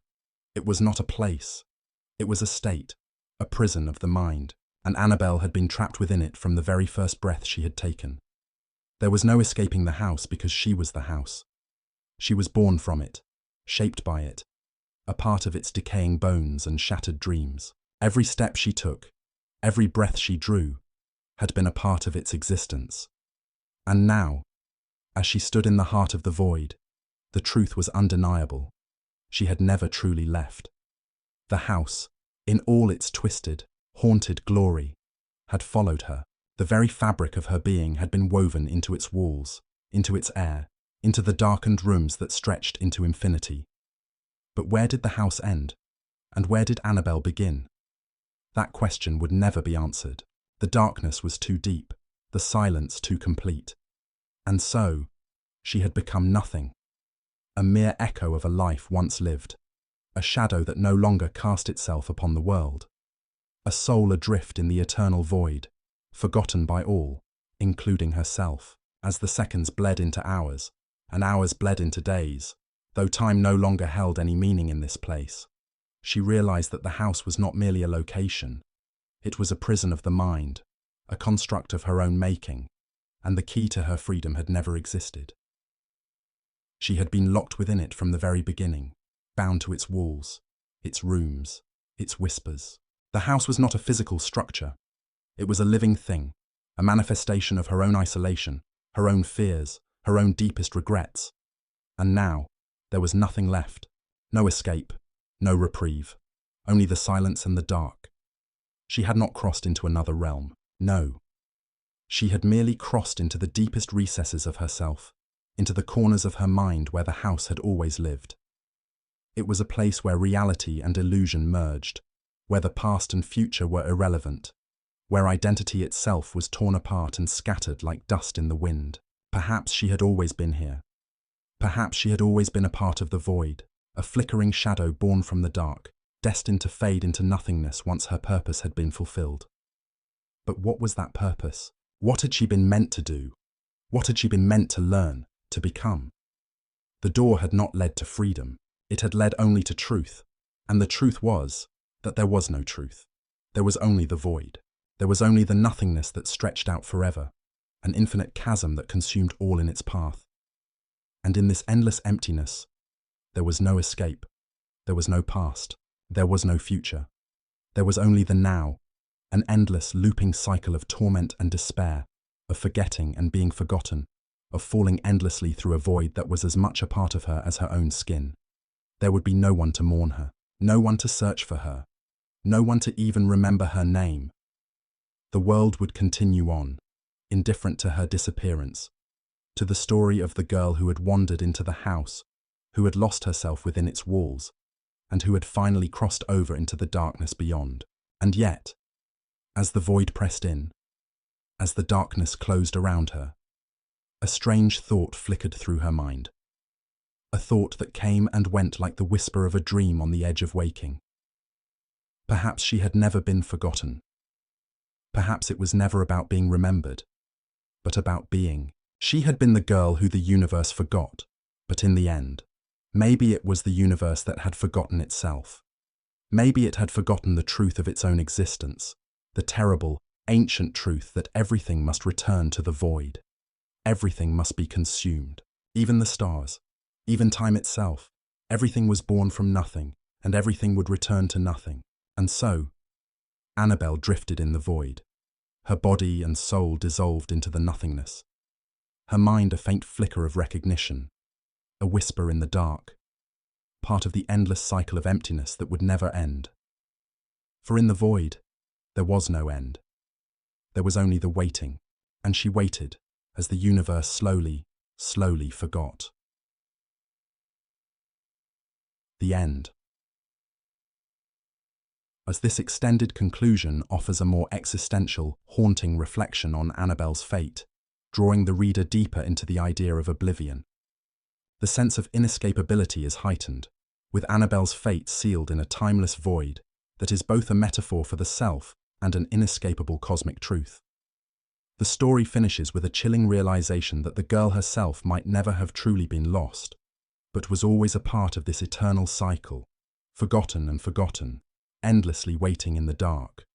it was not a place, it was a state, a prison of the mind, and Annabelle had been trapped within it from the very first breath she had taken. There was no escaping the house because she was the house. She was born from it, shaped by it, a part of its decaying bones and shattered dreams. Every step she took, every breath she drew, had been a part of its existence. And now, as she stood in the heart of the void, the truth was undeniable. She had never truly left. The house, in all its twisted, haunted glory, had followed her. The very fabric of her being had been woven into its walls, into its air, into the darkened rooms that stretched into infinity. But where did the house end? And where did Annabelle begin? That question would never be answered. The darkness was too deep, the silence too complete. And so, she had become nothing. A mere echo of a life once lived, a shadow that no longer cast itself upon the world, a soul adrift in the eternal void, forgotten by all, including herself. As the seconds bled into hours, and hours bled into days, though time no longer held any meaning in this place, she realized that the house was not merely a location. It was a prison of the mind, a construct of her own making, and the key to her freedom had never existed. She had been locked within it from the very beginning, bound to its walls, its rooms, its whispers. The house was not a physical structure. It was a living thing, a manifestation of her own isolation, her own fears, her own deepest regrets. And now, there was nothing left. No escape, no reprieve, only the silence and the dark. She had not crossed into another realm. No. She had merely crossed into the deepest recesses of herself, into the corners of her mind where the house had always lived. It was a place where reality and illusion merged, where the past and future were irrelevant, where identity itself was torn apart and scattered like dust in the wind. Perhaps she had always been here. Perhaps she had always been a part of the void, a flickering shadow born from the dark, destined to fade into nothingness once her purpose had been fulfilled. But what was that purpose? What had she been meant to do? What had she been meant to learn, to become? The door had not led to freedom. It had led only to truth. And the truth was that there was no truth. There was only the void. There was only the nothingness that stretched out forever, an infinite chasm that consumed all in its path. And in this endless emptiness, there was no escape. There was no past. There was no future. There was only the now, an endless looping cycle of torment and despair, of forgetting and being forgotten, of falling endlessly through a void that was as much a part of her as her own skin. There would be no one to mourn her, no one to search for her, no one to even remember her name. The world would continue on, indifferent to her disappearance, to the story of the girl who had wandered into the house, who had lost herself within its walls, and who had finally crossed over into the darkness beyond. And yet, as the void pressed in, as the darkness closed around her, a strange thought flickered through her mind. A thought that came and went like the whisper of a dream on the edge of waking. Perhaps she had never been forgotten. Perhaps it was never about being remembered, but about being. She had been the girl who the universe forgot, but in the end, maybe it was the universe that had forgotten itself. Maybe it had forgotten the truth of its own existence, the terrible, ancient truth that everything must return to the void. Everything must be consumed, even the stars, even time itself. Everything was born from nothing, and everything would return to nothing. And so, Annabelle drifted in the void, her body and soul dissolved into the nothingness, her mind a faint flicker of recognition, a whisper in the dark, part of the endless cycle of emptiness that would never end. For in the void, there was no end. There was only the waiting, and she waited as the universe slowly forgot. The end. As this extended conclusion offers a more existential, haunting reflection on Annabelle's fate, drawing the reader deeper into the idea of oblivion. The sense of inescapability is heightened, with Annabelle's fate sealed in a timeless void that is both a metaphor for the self and an inescapable cosmic truth. The story finishes with a chilling realization that the girl herself might never have truly been lost, but was always a part of this eternal cycle, forgotten and forgotten, endlessly waiting in the dark.